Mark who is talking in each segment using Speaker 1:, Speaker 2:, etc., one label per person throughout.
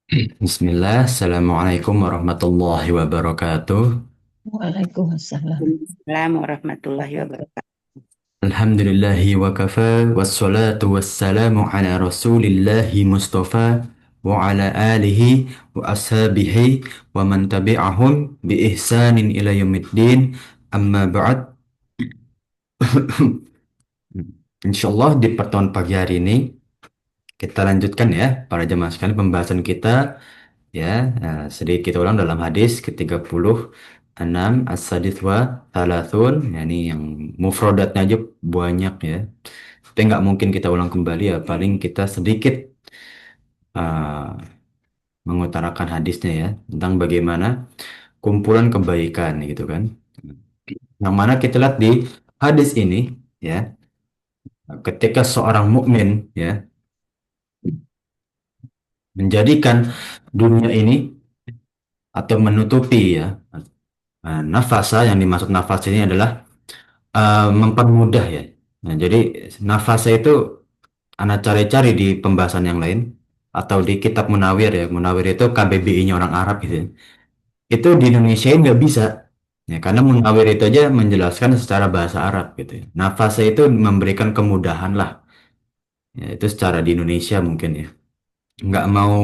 Speaker 1: Bismillah, Assalamualaikum warahmatullahi wabarakatuh.
Speaker 2: Waalaikumsalam.
Speaker 3: Assalamualaikum warahmatullahi wabarakatuh.
Speaker 1: Alhamdulillahi wa kafa, wassalatu wassalamu ala rasulillahi mustafa, wa ala alihi wa ashabihi, wa man tabi'ahum bi ihsanin ila yaumiddin, amma ba'd. Insyaallah di pertemuan pagi hari ini, kita lanjutkan ya, para jemaah sekalian pembahasan kita. Ya, sedikit kita ulang dalam hadis ke-36 as-sadis wa thalathun, yakni yang mufradatnya aja banyak ya. Tapi nggak mungkin kita ulang kembali ya, paling kita sedikit uh, mengutarakan hadisnya ya, tentang bagaimana kumpulan kebaikan gitu kan. Yang mana kita lihat di hadis ini ya, ketika seorang mukmin ya menjadikan dunia ini atau menutupi ya, nafasa, yang dimaksud nafas ini adalah mempermudah ya. Nah, jadi nafasa itu anak cari-cari di pembahasan yang lain atau di kitab Munawir ya. Munawir itu KBBI-nya orang Arab gitu, ya. Itu di Indonesia nggak bisa. Ya, karena Munawir itu aja menjelaskan secara bahasa Arab gitu ya. Nafasa itu memberikan kemudahan lah. Ya, itu secara di Indonesia mungkin ya. Nggak mau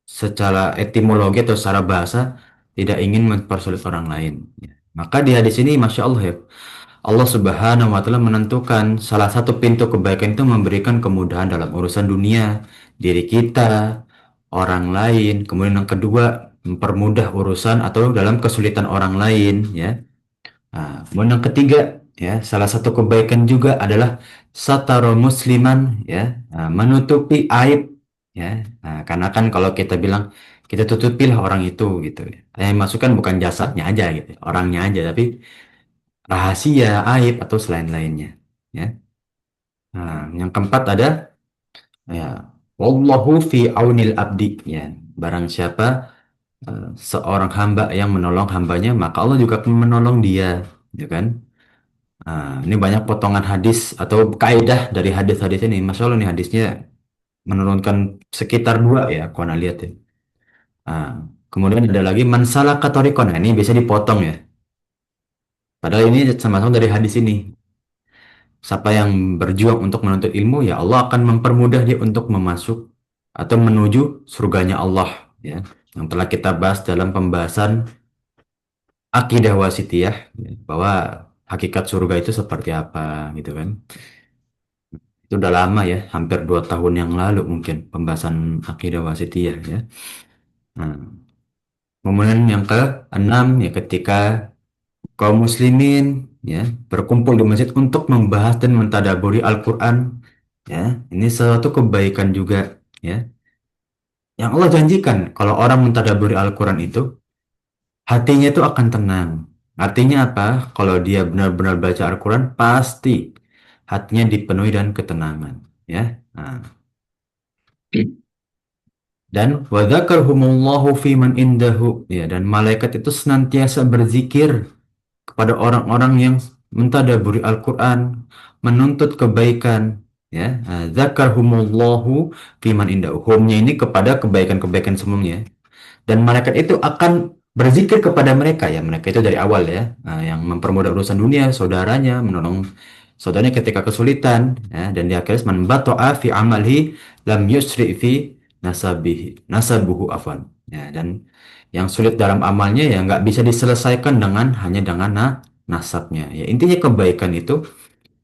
Speaker 1: secara etimologi atau secara bahasa tidak ingin mempersulit orang lain. Ya. Maka di hadis ini Masya Allah ya. Allah Subhanahu wa Ta'ala menentukan salah satu pintu kebaikan itu memberikan kemudahan dalam urusan dunia, diri kita, orang lain. Kemudian yang kedua, mempermudah urusan atau dalam kesulitan orang lain, ya. Nah, kemudian yang ketiga, ya, salah satu kebaikan juga adalah sataro musliman, ya, menutupi aib, ya. Nah, karena kan kalau kita bilang kita tutupilah orang itu, gitu. Yang masukkan bukan jasadnya aja, gitu, orangnya aja, tapi rahasia, aib, atau selain lainnya. Ya. Nah, yang keempat ada ya, wallahu fi aunil abdi, ya. Barang siapa seorang hamba yang menolong hambanya, maka Allah juga akan menolong dia, ya kan? Nah, ini banyak potongan hadis atau kaidah dari hadis-hadis ini. Masya Allah nih hadisnya menurunkan sekitar dua ya, kalau anda lihat ya. Nah, kemudian ada lagi mansalah katorikon. Nah, ini bisa dipotong ya. Padahal ini sama-sama dari hadis ini. Siapa yang berjuang untuk menuntut ilmu, ya Allah akan mempermudah dia untuk memasuk atau menuju surganya Allah, ya. Yang telah kita bahas dalam pembahasan akidah wasitiyah, ya, bahwa hakikat surga itu seperti apa, gitu kan. Itu udah lama ya, hampir 2 tahun yang lalu mungkin pembahasan akidah wasitiyah ya. Nah, kemudian yang keenam ya, ketika kaum muslimin ya berkumpul di masjid untuk membahas dan mentadaburi Al-Quran, ya, ini suatu kebaikan juga ya, yang Allah janjikan kalau orang mentadaburi Al-Quran itu hatinya itu akan tenang. Artinya apa? Kalau dia benar-benar baca Al-Quran pasti hatinya dipenuhi dengan ketenangan, ya. Nah, dan wadzakarhumullahu fi man indahu, ya, dan malaikat itu senantiasa berzikir kepada orang-orang yang mentadaburi Al-Quran, menuntut kebaikan, ya. Zakarhumullahu fiman indahu. Hum-nya ini kepada kebaikan-kebaikan sebelumnya. Dan malaikat itu akan berzikir kepada mereka, ya. Mereka itu dari awal ya, yang mempermudah urusan dunia, saudaranya, menolong saudaranya ketika kesulitan, ya. Dan di akhirnya man bata'a fi amalihi lam yusri fi nasabuhu afwan. Ya, dan yang sulit dalam amalnya ya nggak bisa diselesaikan dengan hanya dengan nasabnya. Ya, intinya kebaikan itu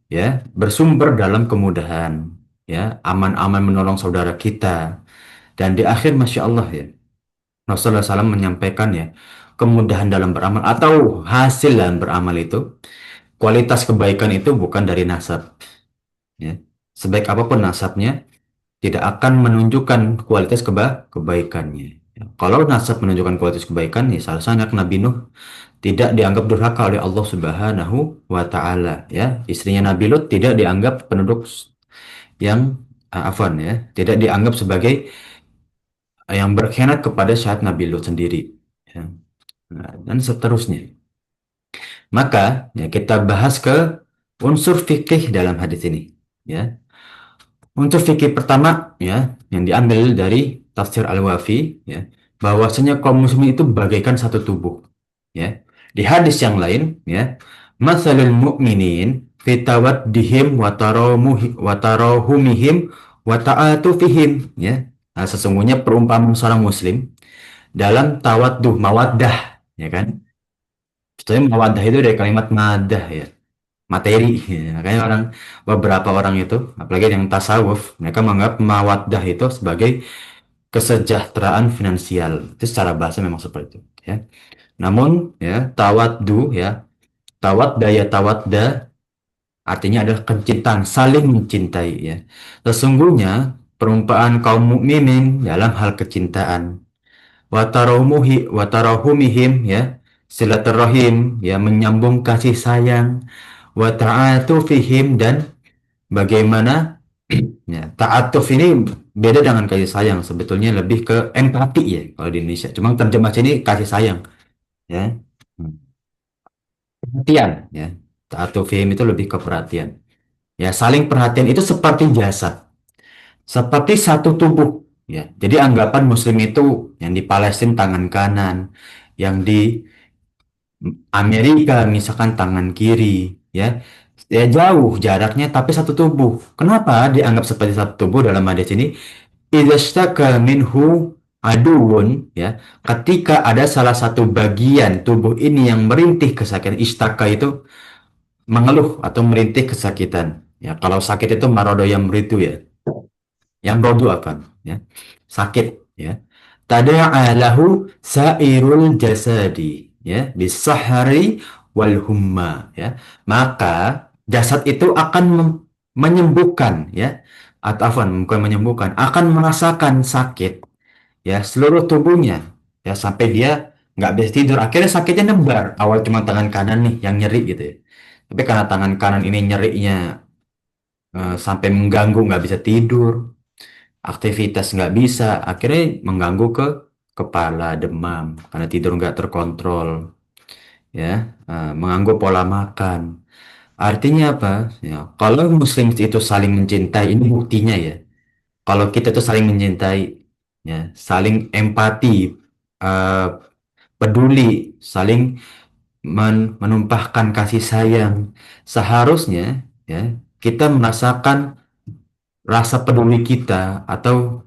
Speaker 1: ya bersumber dalam kemudahan, ya, aman-aman menolong saudara kita. Dan di akhir Masya Allah ya, Rasulullah SAW menyampaikan ya, kemudahan dalam beramal atau hasil dalam beramal itu, kualitas kebaikan itu bukan dari nasab, ya. Sebaik apapun nasabnya tidak akan menunjukkan kualitas kebaikannya. Ya, kalau nasab menunjukkan kualitas kebaikan, ya seharusnya anak Nabi Nuh tidak dianggap durhaka oleh Allah Subhanahu wa Ta'ala, ya. Istrinya Nabi Lut tidak dianggap penduduk yang afwan ya, tidak dianggap sebagai yang berkhianat kepada syahid Nabi Lut sendiri, ya. Nah, dan seterusnya. Maka ya kita bahas ke unsur fikih dalam hadis ini, ya. Unsur fikih pertama ya yang diambil dari tafsir Al-Wafi, ya, bahwasanya kaum muslimin itu bagaikan satu tubuh, ya. Di hadis yang lain, ya, masalul mu'minin fi tawaddihim wa tarahumihim wa ta'atufihim, ya. Nah, sesungguhnya perumpamaan seorang muslim dalam tawadduh, mawaddah, ya kan? Sebetulnya mawaddah itu dari kalimat madah, ya, materi. Ya. Makanya beberapa orang itu, apalagi yang tasawuf, mereka menganggap mawaddah itu sebagai kesejahteraan finansial. Itu secara bahasa memang seperti itu, ya. Namun, ya, tawaddu, ya, tawadda ya tawadda artinya adalah kecintaan, saling mencintai, ya. Sesungguhnya perumpamaan kaum mukminin dalam hal kecintaan, watarahumihim, ya, silaturahim, ya, menyambung kasih sayang, wa ta'atufihim, dan bagaimana, ya, ta'atuf ini beda dengan kasih sayang, sebetulnya lebih ke empati, ya, kalau di Indonesia. Cuma terjemah sini kasih sayang, ya. Hmm. Perhatian, ya. Ta'atufihim itu lebih ke perhatian. Ya, saling perhatian itu seperti jasad, seperti satu tubuh, ya. Jadi anggapan muslim itu yang di Palestina tangan kanan, yang di Amerika misalkan tangan kiri, ya. Ya jauh jaraknya tapi satu tubuh. Kenapa dianggap seperti satu tubuh dalam hadis ini? Idastaka minhu aduun, ya. Ketika ada salah satu bagian tubuh ini yang merintih kesakitan, istaka itu mengeluh atau merintih kesakitan. Ya, kalau sakit itu marodo yang beritu, ya. Yang rodo apa? Ya. Sakit, ya. Tada'a lahu sairul jasadi, ya, bisahari wal humma, ya. Maka jasad itu akan menyembuhkan, ya. Atau afwan, bukan menyembuhkan, akan merasakan sakit, ya, seluruh tubuhnya, ya, sampai dia nggak bisa tidur. Akhirnya sakitnya nebar. Awal cuma tangan kanan nih yang nyeri gitu, ya. Tapi karena tangan kanan ini nyerinya sampai mengganggu, nggak bisa tidur, aktivitas nggak bisa, akhirnya mengganggu ke kepala, demam karena tidur nggak terkontrol, ya, mengganggu pola makan. Artinya apa? Ya, kalau muslim itu saling mencintai, ini buktinya, ya. Kalau kita itu saling mencintai, ya, saling empati, eh, peduli, saling menumpahkan kasih sayang, seharusnya, ya, kita merasakan rasa peduli kita, atau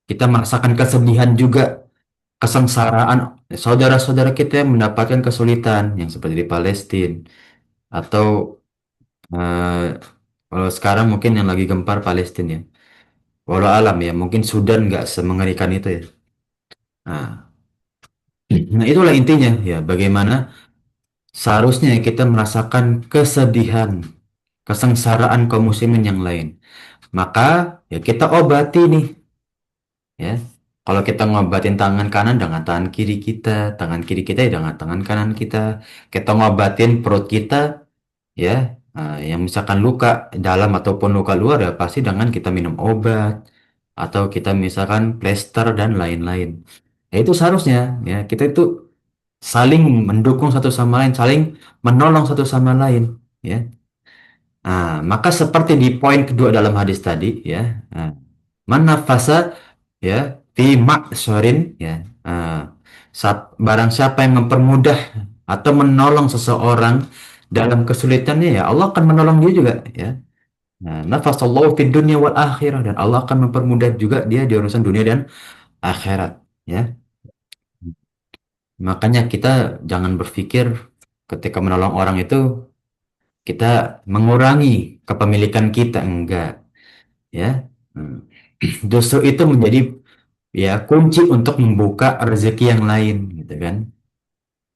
Speaker 1: kita merasakan kesedihan juga, kesengsaraan saudara-saudara kita yang mendapatkan kesulitan yang seperti di Palestina, atau eh, kalau sekarang mungkin yang lagi gempar Palestina, ya. Walau alam, ya, mungkin Sudan nggak semengerikan itu, ya. Nah, nah, itulah intinya, ya, bagaimana seharusnya kita merasakan kesedihan, kesengsaraan kaum muslimin yang lain. Maka, ya, kita obati nih, ya. Kalau kita ngobatin tangan kanan dengan tangan kiri kita ya dengan tangan kanan kita. Kita ngobatin perut kita, ya, yang misalkan luka dalam ataupun luka luar, ya pasti dengan kita minum obat, atau kita misalkan plester dan lain-lain. Ya itu seharusnya, ya, kita itu saling mendukung satu sama lain, saling menolong satu sama lain, ya. Nah, maka seperti di poin kedua dalam hadis tadi, ya, man nafasa, ya, fi ma'syarin, ya, barang siapa yang mempermudah atau menolong seseorang dalam kesulitannya, ya Allah akan menolong dia juga, ya. Nah, nafasallahu fid dunya wal akhirah, dan Allah akan mempermudah juga dia di urusan dunia dan akhirat, ya. Makanya kita jangan berpikir ketika menolong orang itu kita mengurangi kepemilikan kita, enggak, ya. Hmm. Justru itu menjadi, ya, kunci untuk membuka rezeki yang lain, gitu kan,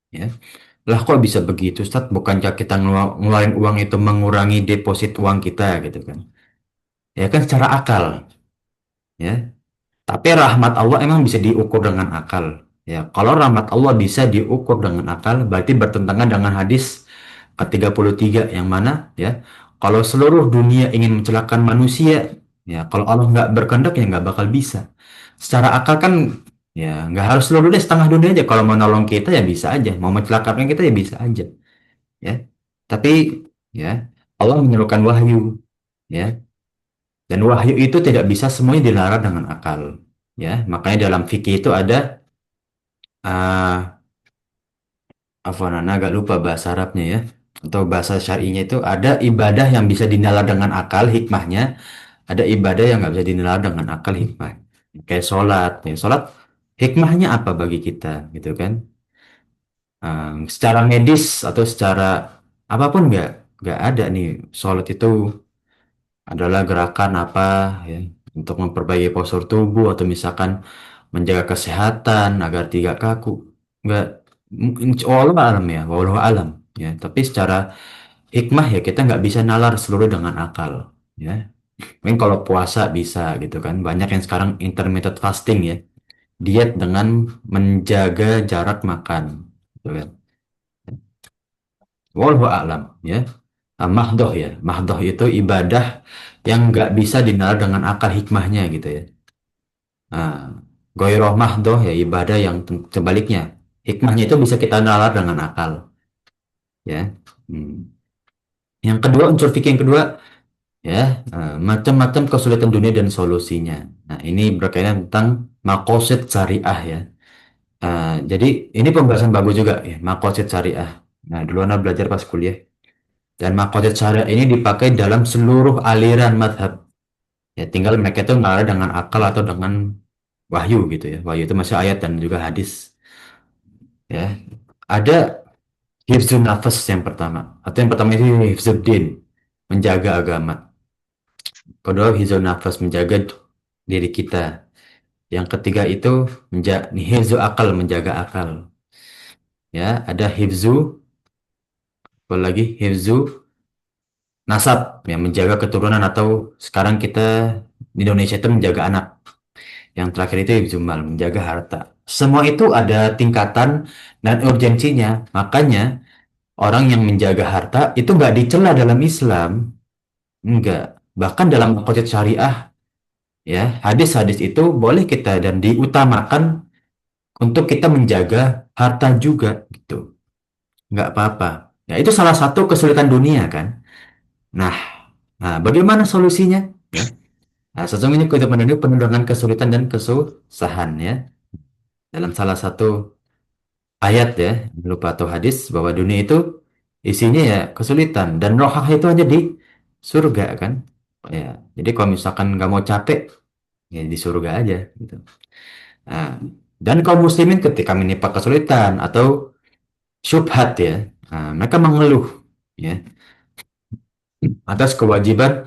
Speaker 1: ya. Lah kok bisa begitu, Ustaz? Bukankah kita ngeluarin uang itu mengurangi deposit uang kita, gitu kan? Ya kan secara akal, ya. Tapi rahmat Allah emang bisa diukur dengan akal. Ya, kalau rahmat Allah bisa diukur dengan akal, berarti bertentangan dengan hadis ke-33 yang mana, ya, kalau seluruh dunia ingin mencelakakan manusia, ya, kalau Allah nggak berkehendak ya nggak bakal bisa. Secara akal kan, ya, nggak harus seluruh dunia, setengah dunia aja kalau mau nolong kita ya bisa aja, mau mencelakakan kita ya bisa aja, ya. Tapi, ya, Allah menurunkan wahyu, ya, dan wahyu itu tidak bisa semuanya dilarang dengan akal. ya. Makanya dalam fikih itu ada uh, apa agak lupa bahasa Arabnya ya, atau bahasa syar'inya itu ada ibadah yang bisa dinalar dengan akal hikmahnya, ada ibadah yang nggak bisa dinalar dengan akal hikmah. Kayak sholat, ya sholat hikmahnya apa bagi kita gitu kan? Secara medis atau secara apapun nggak ada nih. Sholat itu adalah gerakan apa ya untuk memperbaiki postur tubuh atau misalkan menjaga kesehatan agar tidak kaku. Nggak, wallahu alam ya, wallahu alam ya. Tapi secara hikmah ya kita nggak bisa nalar seluruh dengan akal ya. Mungkin kalau puasa bisa gitu kan. Banyak yang sekarang intermittent fasting ya, diet dengan menjaga jarak makan gitu kan. Wallahu a'lam ya. Mahdoh ya. Mahdoh itu ibadah yang nggak bisa dinalar dengan akal hikmahnya gitu ya. Nah, goiroh mahdoh ya ibadah yang sebaliknya. Hikmahnya itu bisa kita nalar dengan akal ya. Hmm. Yang kedua, unsur fikih yang kedua ya, macam-macam kesulitan dunia dan solusinya. Nah, ini berkaitan tentang makosid syariah ya. Jadi ini pembahasan bagus juga ya, makosid syariah. Nah, dulu Anda belajar pas kuliah. Dan makosid syariah ini dipakai dalam seluruh aliran madhab. Ya, tinggal mereka itu mengalir dengan akal atau dengan wahyu gitu ya. Wahyu itu masih ayat dan juga hadis. Ya, ada hifzun nafas yang pertama. Atau yang pertama itu hifzuddin, menjaga agama. Kedua, hifzun nafas, menjaga diri kita. Yang ketiga itu hifzu akal, menjaga akal. Ya, ada hifzu, apa lagi hifzu nasab, yang menjaga keturunan atau sekarang kita di Indonesia itu menjaga anak. Yang terakhir itu hifzu mal, menjaga harta. Semua itu ada tingkatan dan urgensinya. Makanya orang yang menjaga harta itu nggak dicela dalam Islam, enggak. Bahkan dalam konsep syariah, ya hadis-hadis itu boleh kita dan diutamakan untuk kita menjaga harta juga gitu. Nggak apa-apa. Ya, itu salah satu kesulitan dunia kan. Nah, bagaimana solusinya? Ya. Nah, sesungguhnya kehidupan ini penuh dengan kesulitan dan kesusahan ya. Dalam salah satu ayat ya, lupa atau hadis bahwa dunia itu isinya ya kesulitan dan rohah itu hanya di surga kan. Ya, jadi kalau misalkan nggak mau capek, ya di surga aja gitu. Nah, dan kaum muslimin ketika menimpa kesulitan atau syubhat ya, mereka mengeluh ya atas kewajiban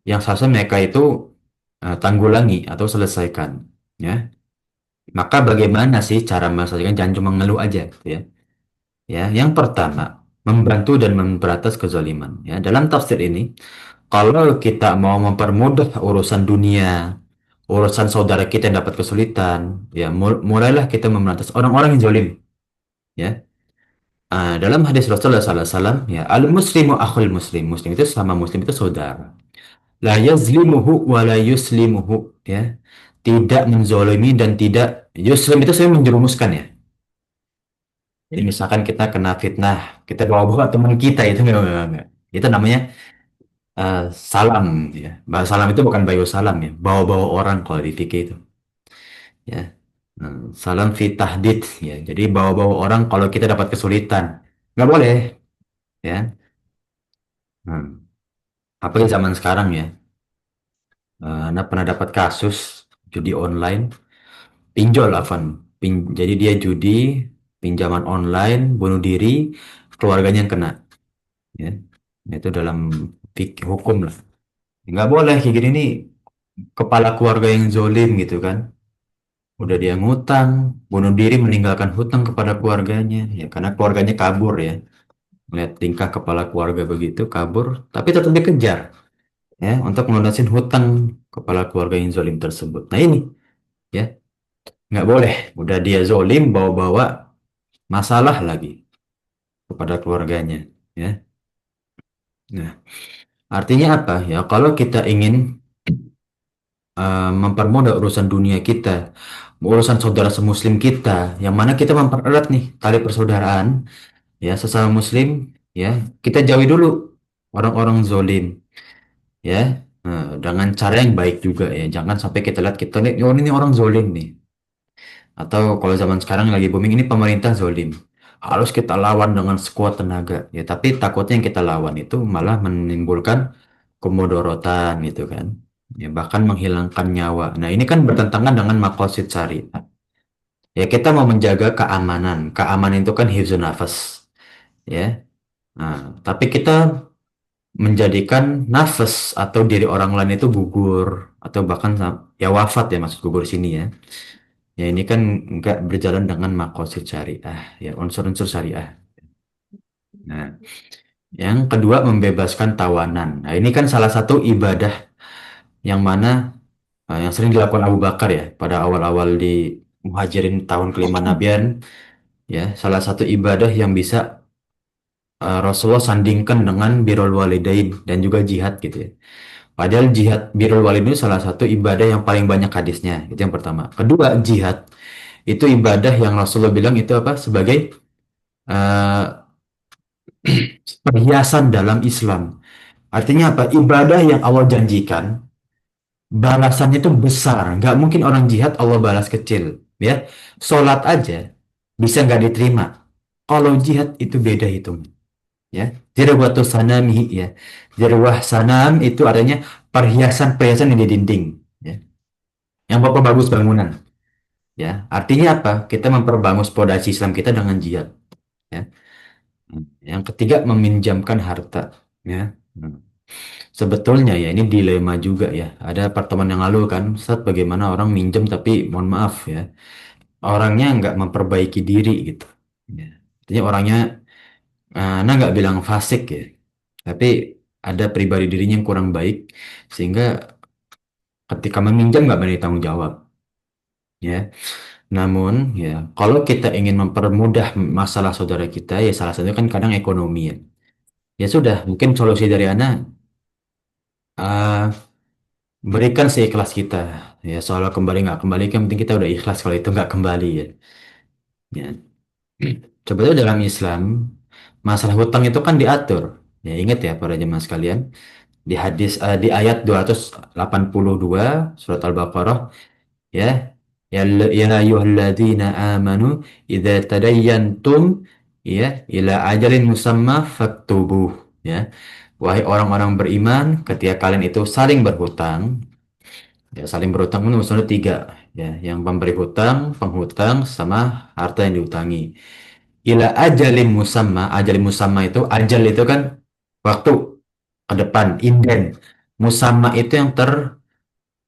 Speaker 1: yang seharusnya mereka itu tanggulangi atau selesaikan ya. Maka bagaimana sih cara menyelesaikan? Jangan cuma ngeluh aja gitu ya. Ya, yang pertama membantu dan memberantas kezaliman ya. Dalam tafsir ini, kalau kita mau mempermudah urusan dunia, urusan saudara kita yang dapat kesulitan, ya mulailah kita memberantas orang-orang yang zalim ya. Dalam hadis Rasulullah SAW, ya, al-muslimu akhul muslim. Muslim itu sama muslim itu saudara. La yazlimuhu wa la yuslimuhu. Ya. Tidak menzolimi dan tidak yuslim itu saya menjerumuskan ya. Jadi misalkan kita kena fitnah, kita bawa-bawa teman kita itu enggak. Itu namanya salam ya. Bahasa salam itu bukan bayu salam ya. Bawa-bawa orang kalau di fikih itu ya. Salam fi tahdid ya. Jadi bawa-bawa orang kalau kita dapat kesulitan. Nggak boleh ya. Hmm. Apalagi zaman sekarang ya. Anda pernah dapat kasus judi online, pinjol Afan. Jadi dia judi, pinjaman online, bunuh diri, keluarganya yang kena. Ya. Itu dalam hukum lah. Nggak boleh kayak gini nih, kepala keluarga yang zolim gitu kan. Udah dia ngutang, bunuh diri meninggalkan hutang kepada keluarganya. Ya karena keluarganya kabur ya. Melihat tingkah kepala keluarga begitu, kabur, tapi tetap dikejar ya untuk melunasin hutang kepala keluarga yang zolim tersebut. Nah ini ya nggak boleh. Udah dia zolim bawa-bawa masalah lagi kepada keluarganya ya. Nah artinya apa ya? Kalau kita ingin mempermudah urusan dunia kita, urusan saudara semuslim kita, yang mana kita mempererat nih tali persaudaraan ya sesama muslim ya, kita jauhi dulu orang-orang zolim ya. dengan cara yang baik juga ya. Jangan sampai kita lihat kita nih, oh ini orang zolim nih. Atau kalau zaman sekarang lagi booming ini pemerintah zolim. Harus kita lawan dengan sekuat tenaga. Ya, tapi takutnya yang kita lawan itu malah menimbulkan kemudorotan gitu kan. Ya, bahkan menghilangkan nyawa. Nah, ini kan bertentangan dengan maqasid syariat. Ya, kita mau menjaga keamanan. Keamanan itu kan hifzun nafas. Ya. Nah, tapi kita menjadikan nafas atau diri orang lain itu gugur atau bahkan ya wafat ya maksud gugur sini ya. Ya ini kan nggak berjalan dengan makosid syariah, ya unsur-unsur syariah. Nah, yang kedua membebaskan tawanan. Nah, ini kan salah satu ibadah yang mana yang sering dilakukan Abu Bakar ya pada awal-awal di Muhajirin tahun kelima Nabian. Ya, salah satu ibadah yang bisa Rasulullah sandingkan dengan birrul walidain dan juga jihad gitu ya. Padahal jihad birrul walidain itu salah satu ibadah yang paling banyak hadisnya. Itu yang pertama. Kedua, jihad itu ibadah yang Rasulullah bilang itu apa? Sebagai eh, perhiasan dalam Islam. Artinya apa? Ibadah yang Allah janjikan, balasannya itu besar. Nggak mungkin orang jihad Allah balas kecil. Ya, sholat aja bisa nggak diterima. Kalau jihad itu beda hitung. Ya, dirwatu sanamihi ya. Dirwah sanam itu artinya perhiasan-perhiasan yang di dinding. Ya, yang bagus bangunan. Ya, artinya apa? Kita memperbagus fondasi Islam kita dengan jihad. Ya. Yang ketiga meminjamkan harta. Ya. Sebetulnya ya ini dilema juga ya. Ada pertemuan yang lalu kan, saat bagaimana orang minjem tapi mohon maaf ya, orangnya nggak memperbaiki diri gitu. Ya. Artinya orangnya, nah nggak bilang fasik ya, tapi ada pribadi dirinya yang kurang baik sehingga ketika meminjam nggak berani tanggung jawab. Ya. Namun ya kalau kita ingin mempermudah masalah saudara kita ya salah satunya kan kadang ekonomi ya. Ya sudah, mungkin solusi dari Ana eh, berikan seikhlas kita. Ya, soal kembali nggak kembali, yang penting kita udah ikhlas kalau itu nggak kembali ya. Ya. Sebetulnya dalam Islam, masalah hutang itu kan diatur. Ya, ingat ya para jemaah sekalian, di hadis di ayat 282 surat Al-Baqarah ya, ya ayyuhalladzina amanu idza tadayyantum ya ila ajalin musamma faktubuh ya. Wahai orang-orang beriman, ketika kalian itu saling berhutang, ya, saling berhutang itu maksudnya tiga, ya, yang pemberi hutang, penghutang, sama harta yang dihutangi. Ila ajalin musamma, ajalin musamma itu, ajal itu kan waktu ke depan, inden. Musamma itu yang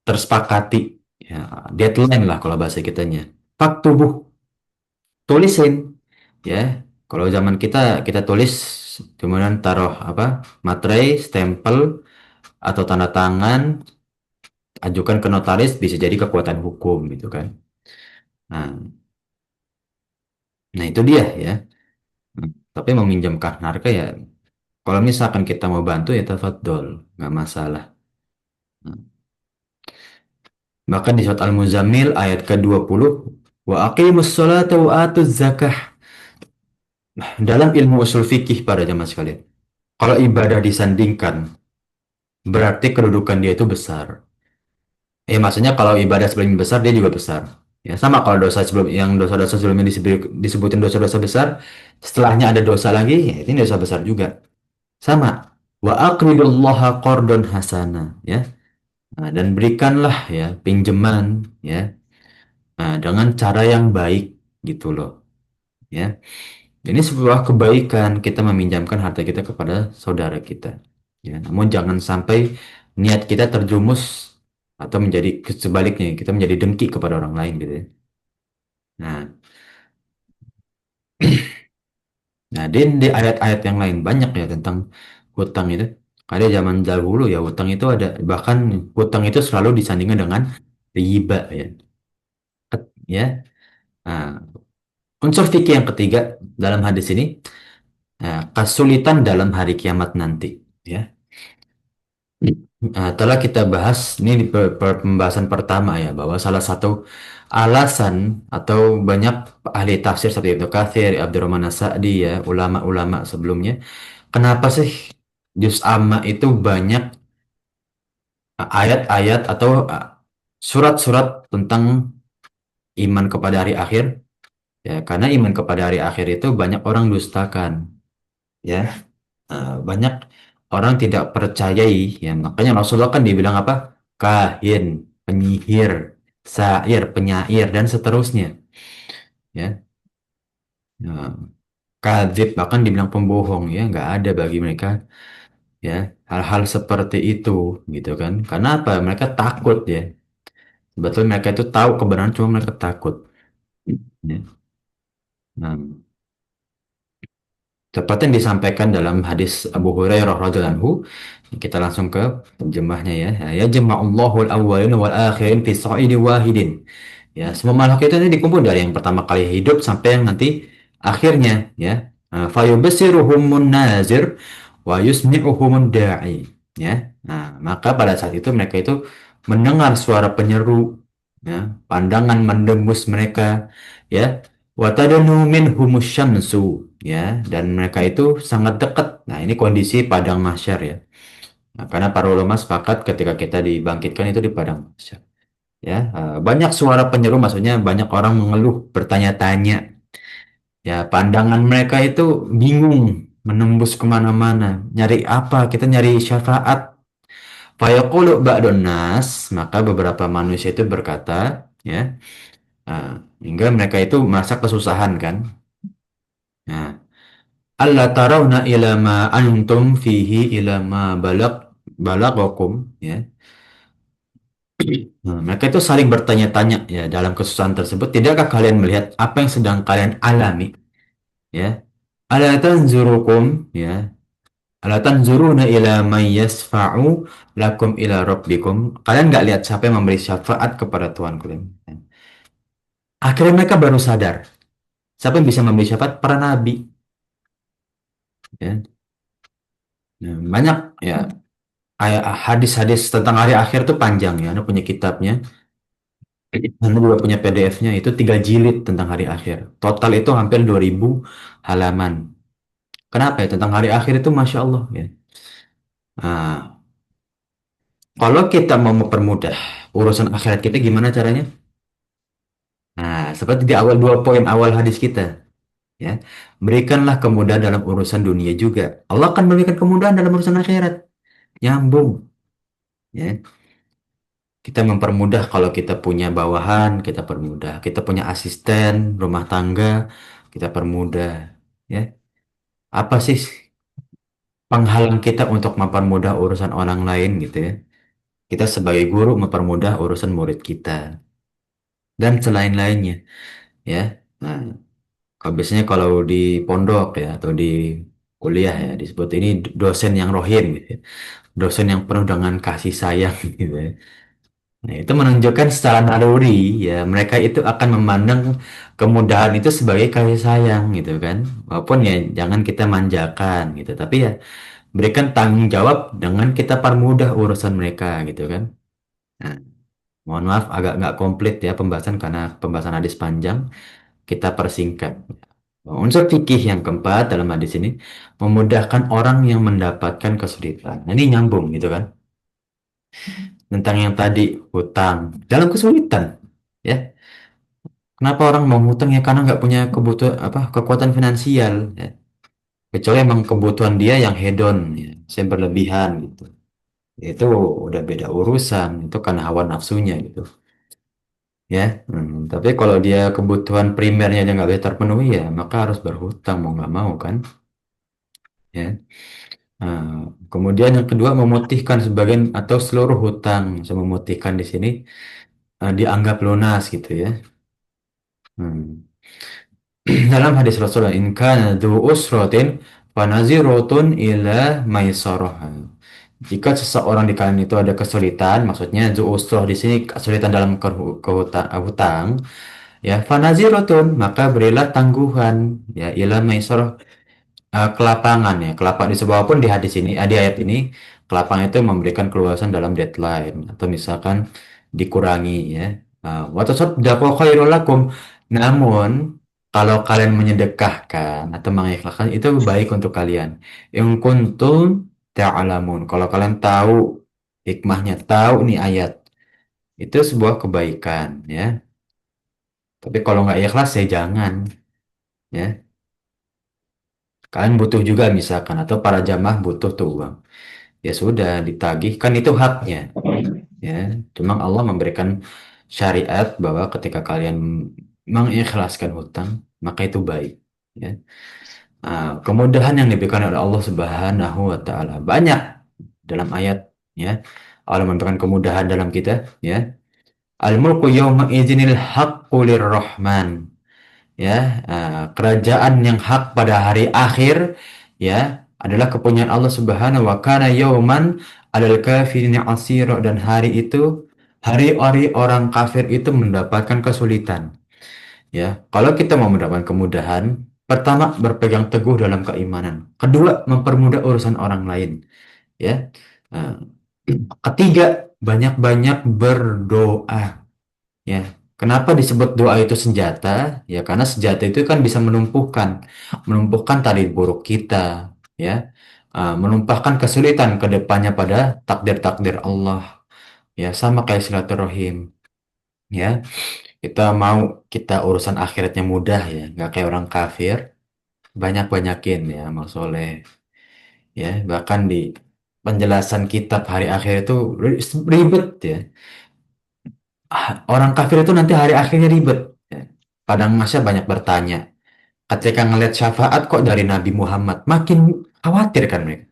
Speaker 1: tersepakati, ya, deadline lah kalau bahasa kitanya. Faktubuh, tulisin, ya. Kalau zaman kita, kita tulis, kemudian taruh apa, materai, stempel, atau tanda tangan, ajukan ke notaris, bisa jadi kekuatan hukum gitu kan. Nah, nah itu dia ya. Tapi meminjamkan harga ya, kalau misalkan kita mau bantu ya tafadhol, nggak masalah. Nah, bahkan di surat Al-Muzammil ayat ke-20, wa aqimus sholata wa atuz zakah. Dalam ilmu usul fikih pada zaman sekalian, kalau ibadah disandingkan, berarti kedudukan dia itu besar. Ya maksudnya kalau ibadah sebelumnya besar, dia juga besar. Ya sama kalau dosa sebelum yang dosa-dosa sebelumnya disebutin dosa-dosa besar, setelahnya ada dosa lagi, ya ini dosa besar juga. Sama. Wa aqridullaha qardon hasana ya. Nah, dan berikanlah ya pinjaman ya, nah, dengan cara yang baik gitu loh ya. Ini sebuah kebaikan kita meminjamkan harta kita kepada saudara kita. Ya, namun jangan sampai niat kita terjumus atau menjadi sebaliknya kita menjadi dengki kepada orang lain gitu ya. Nah, nah di ayat-ayat yang lain banyak ya tentang hutang itu. Ada zaman dahulu ya hutang itu ada, bahkan hutang itu selalu disandingkan dengan riba ya. Ya. Nah, unsur fikih yang ketiga dalam hadis ini, kesulitan dalam hari kiamat nanti ya. Nah, telah kita bahas ini di pembahasan pertama ya, bahwa salah satu alasan atau banyak ahli tafsir seperti Ibnu Katsir, Abdurrahman As-Sa'di ya, ulama-ulama sebelumnya, kenapa sih juz amma itu banyak ayat-ayat atau surat-surat tentang iman kepada hari akhir, ya, karena iman kepada hari akhir itu banyak orang dustakan, ya. Banyak orang tidak percayai, ya, makanya Rasulullah kan dibilang apa? Kahin, penyihir, syair, penyair, dan seterusnya, ya. Nah, kadzib bahkan dibilang pembohong, ya, nggak ada bagi mereka, ya, hal-hal seperti itu, gitu kan. Karena apa? Mereka takut, ya. Betul, mereka itu tahu kebenaran, cuma mereka takut, ya. Nah, seperti yang disampaikan dalam hadis Abu Hurairah radhiyallahu anhu, kita langsung ke terjemahnya, ya. Ya jama'ullahul awwalin wal akhirin fi sa'idi wahidin. Ya, semua makhluk itu nanti dikumpul dari yang pertama kali hidup sampai yang nanti akhirnya, ya. Fayubsiruhumun nazir wa yusmi'uhumun da'i, ya. Nah, maka pada saat itu mereka itu mendengar suara penyeru, ya, pandangan menembus mereka, ya. Watadanu minhumus syamsu, ya, dan mereka itu sangat dekat. Nah, ini kondisi padang mahsyar, ya. Nah, karena para ulama sepakat ketika kita dibangkitkan itu di padang mahsyar, ya. Banyak suara penyeru, maksudnya banyak orang mengeluh, bertanya-tanya, ya, pandangan mereka itu bingung, menembus kemana-mana, nyari apa, kita nyari syafaat. Fayaqulu ba'dun nas, maka beberapa manusia itu berkata, ya, hingga mereka itu merasa kesusahan, kan. Nah, alla tarawna ila ma antum fihi ila ma balagakum, ya. Nah, mereka itu saling bertanya-tanya, ya, dalam kesusahan tersebut, tidakkah kalian melihat apa yang sedang kalian alami, ya? Ala tanzurukum, ya. Ala tanzuruna ila may yasfa'u lakum ila rabbikum. Kalian nggak lihat siapa yang memberi syafaat kepada Tuhan kalian. Akhirnya mereka baru sadar. Siapa yang bisa memberi syafaat? Para nabi, ya. Nah, banyak, ya, hadis-hadis tentang hari akhir itu panjang, ya. Anda punya kitabnya. Anda juga punya PDF-nya, itu 3 jilid tentang hari akhir. Total itu hampir 2000 halaman. Kenapa ya? Tentang hari akhir itu Masya Allah, ya. Nah, kalau kita mau mempermudah urusan akhirat kita, gimana caranya? Nah, seperti di awal 2 poin awal hadis kita, ya. Berikanlah kemudahan dalam urusan dunia juga. Allah akan memberikan kemudahan dalam urusan akhirat. Nyambung, ya. Kita mempermudah kalau kita punya bawahan, kita permudah. Kita punya asisten rumah tangga, kita permudah, ya. Apa sih penghalang kita untuk mempermudah urusan orang lain, gitu, ya? Kita sebagai guru mempermudah urusan murid kita dan selain-lainnya, ya. Nah, biasanya kalau di pondok, ya, atau di kuliah, ya, disebut ini dosen yang rohim, gitu, ya. Dosen yang penuh dengan kasih sayang, gitu, ya. Nah, itu menunjukkan secara naluri, ya, mereka itu akan memandang kemudahan itu sebagai kasih sayang, gitu kan. Walaupun, ya, jangan kita manjakan, gitu, tapi, ya, berikan tanggung jawab dengan kita permudah urusan mereka, gitu kan. Nah, mohon maaf agak nggak komplit, ya, pembahasan karena pembahasan hadis panjang, kita persingkat. Unsur fikih yang keempat dalam hadis ini memudahkan orang yang mendapatkan kesulitan. Nah, ini nyambung, gitu kan, tentang yang tadi, hutang dalam kesulitan, ya. Kenapa orang mau hutang? Ya karena nggak punya kebutuhan apa kekuatan finansial, ya. Kecuali emang kebutuhan dia yang hedon, ya, yang berlebihan, gitu. Itu udah beda urusan, itu karena hawa nafsunya, gitu, ya. Tapi kalau dia kebutuhan primernya dia nggak bisa terpenuhi, ya maka harus berhutang mau nggak mau, kan, ya. Nah, kemudian yang kedua memutihkan sebagian atau seluruh hutang. Saya memutihkan di sini dianggap lunas, gitu, ya. Hmm. Dalam hadis Rasulullah, in kana dzu usratin fanazirotun ila maisarah. Jika seseorang di kalian itu ada kesulitan, maksudnya dzu usrah di sini kesulitan dalam hutang, ya, fanazirotun, maka berilah tangguhan, ya, ila maisarah, kelapangan, ya. Kelapang di sebuah pun di hadis ini, di ayat ini, kelapang itu memberikan keluasan dalam deadline atau misalkan dikurangi, ya. Wa tasaddaqu khairul lakum. Namun kalau kalian menyedekahkan atau mengikhlaskan itu baik untuk kalian. In kuntum ta'lamun. Kalau kalian tahu, hikmahnya, tahu nih ayat, itu sebuah kebaikan ya. Tapi kalau nggak ikhlas ya jangan ya. Kalian butuh juga misalkan, atau para jamaah butuh tuh uang. Ya sudah ditagih, kan itu haknya ya. Cuma Allah memberikan syariat bahwa ketika kalian mengikhlaskan hutang, maka itu baik ya. Kemudahan yang diberikan oleh Allah Subhanahu wa taala banyak dalam ayat ya. Allah memberikan kemudahan dalam kita ya. Al-mulku yawma idzinil haqqu lirrahman ya. Kerajaan yang hak pada hari akhir ya adalah kepunyaan Allah Subhanahu wa kana yauman alal kafirin asira, dan hari itu hari-hari orang kafir itu mendapatkan kesulitan ya. Kalau kita mau mendapatkan kemudahan, pertama berpegang teguh dalam keimanan, kedua mempermudah urusan orang lain ya. Nah, ketiga banyak-banyak berdoa ya. Kenapa disebut doa itu senjata? Ya karena senjata itu kan bisa menumpukan tali buruk kita, ya. Menumpahkan kesulitan ke depannya pada takdir-takdir Allah, ya sama kayak silaturahim, ya. Kita urusan akhiratnya mudah ya, nggak kayak orang kafir, banyak-banyakin ya, amal soleh, ya. Bahkan di penjelasan kitab hari akhir itu ribet ya. Orang kafir itu nanti hari akhirnya ribet. Ya. Padang Masya banyak bertanya. Ketika ngelihat syafaat kok dari Nabi Muhammad, makin khawatir kan mereka.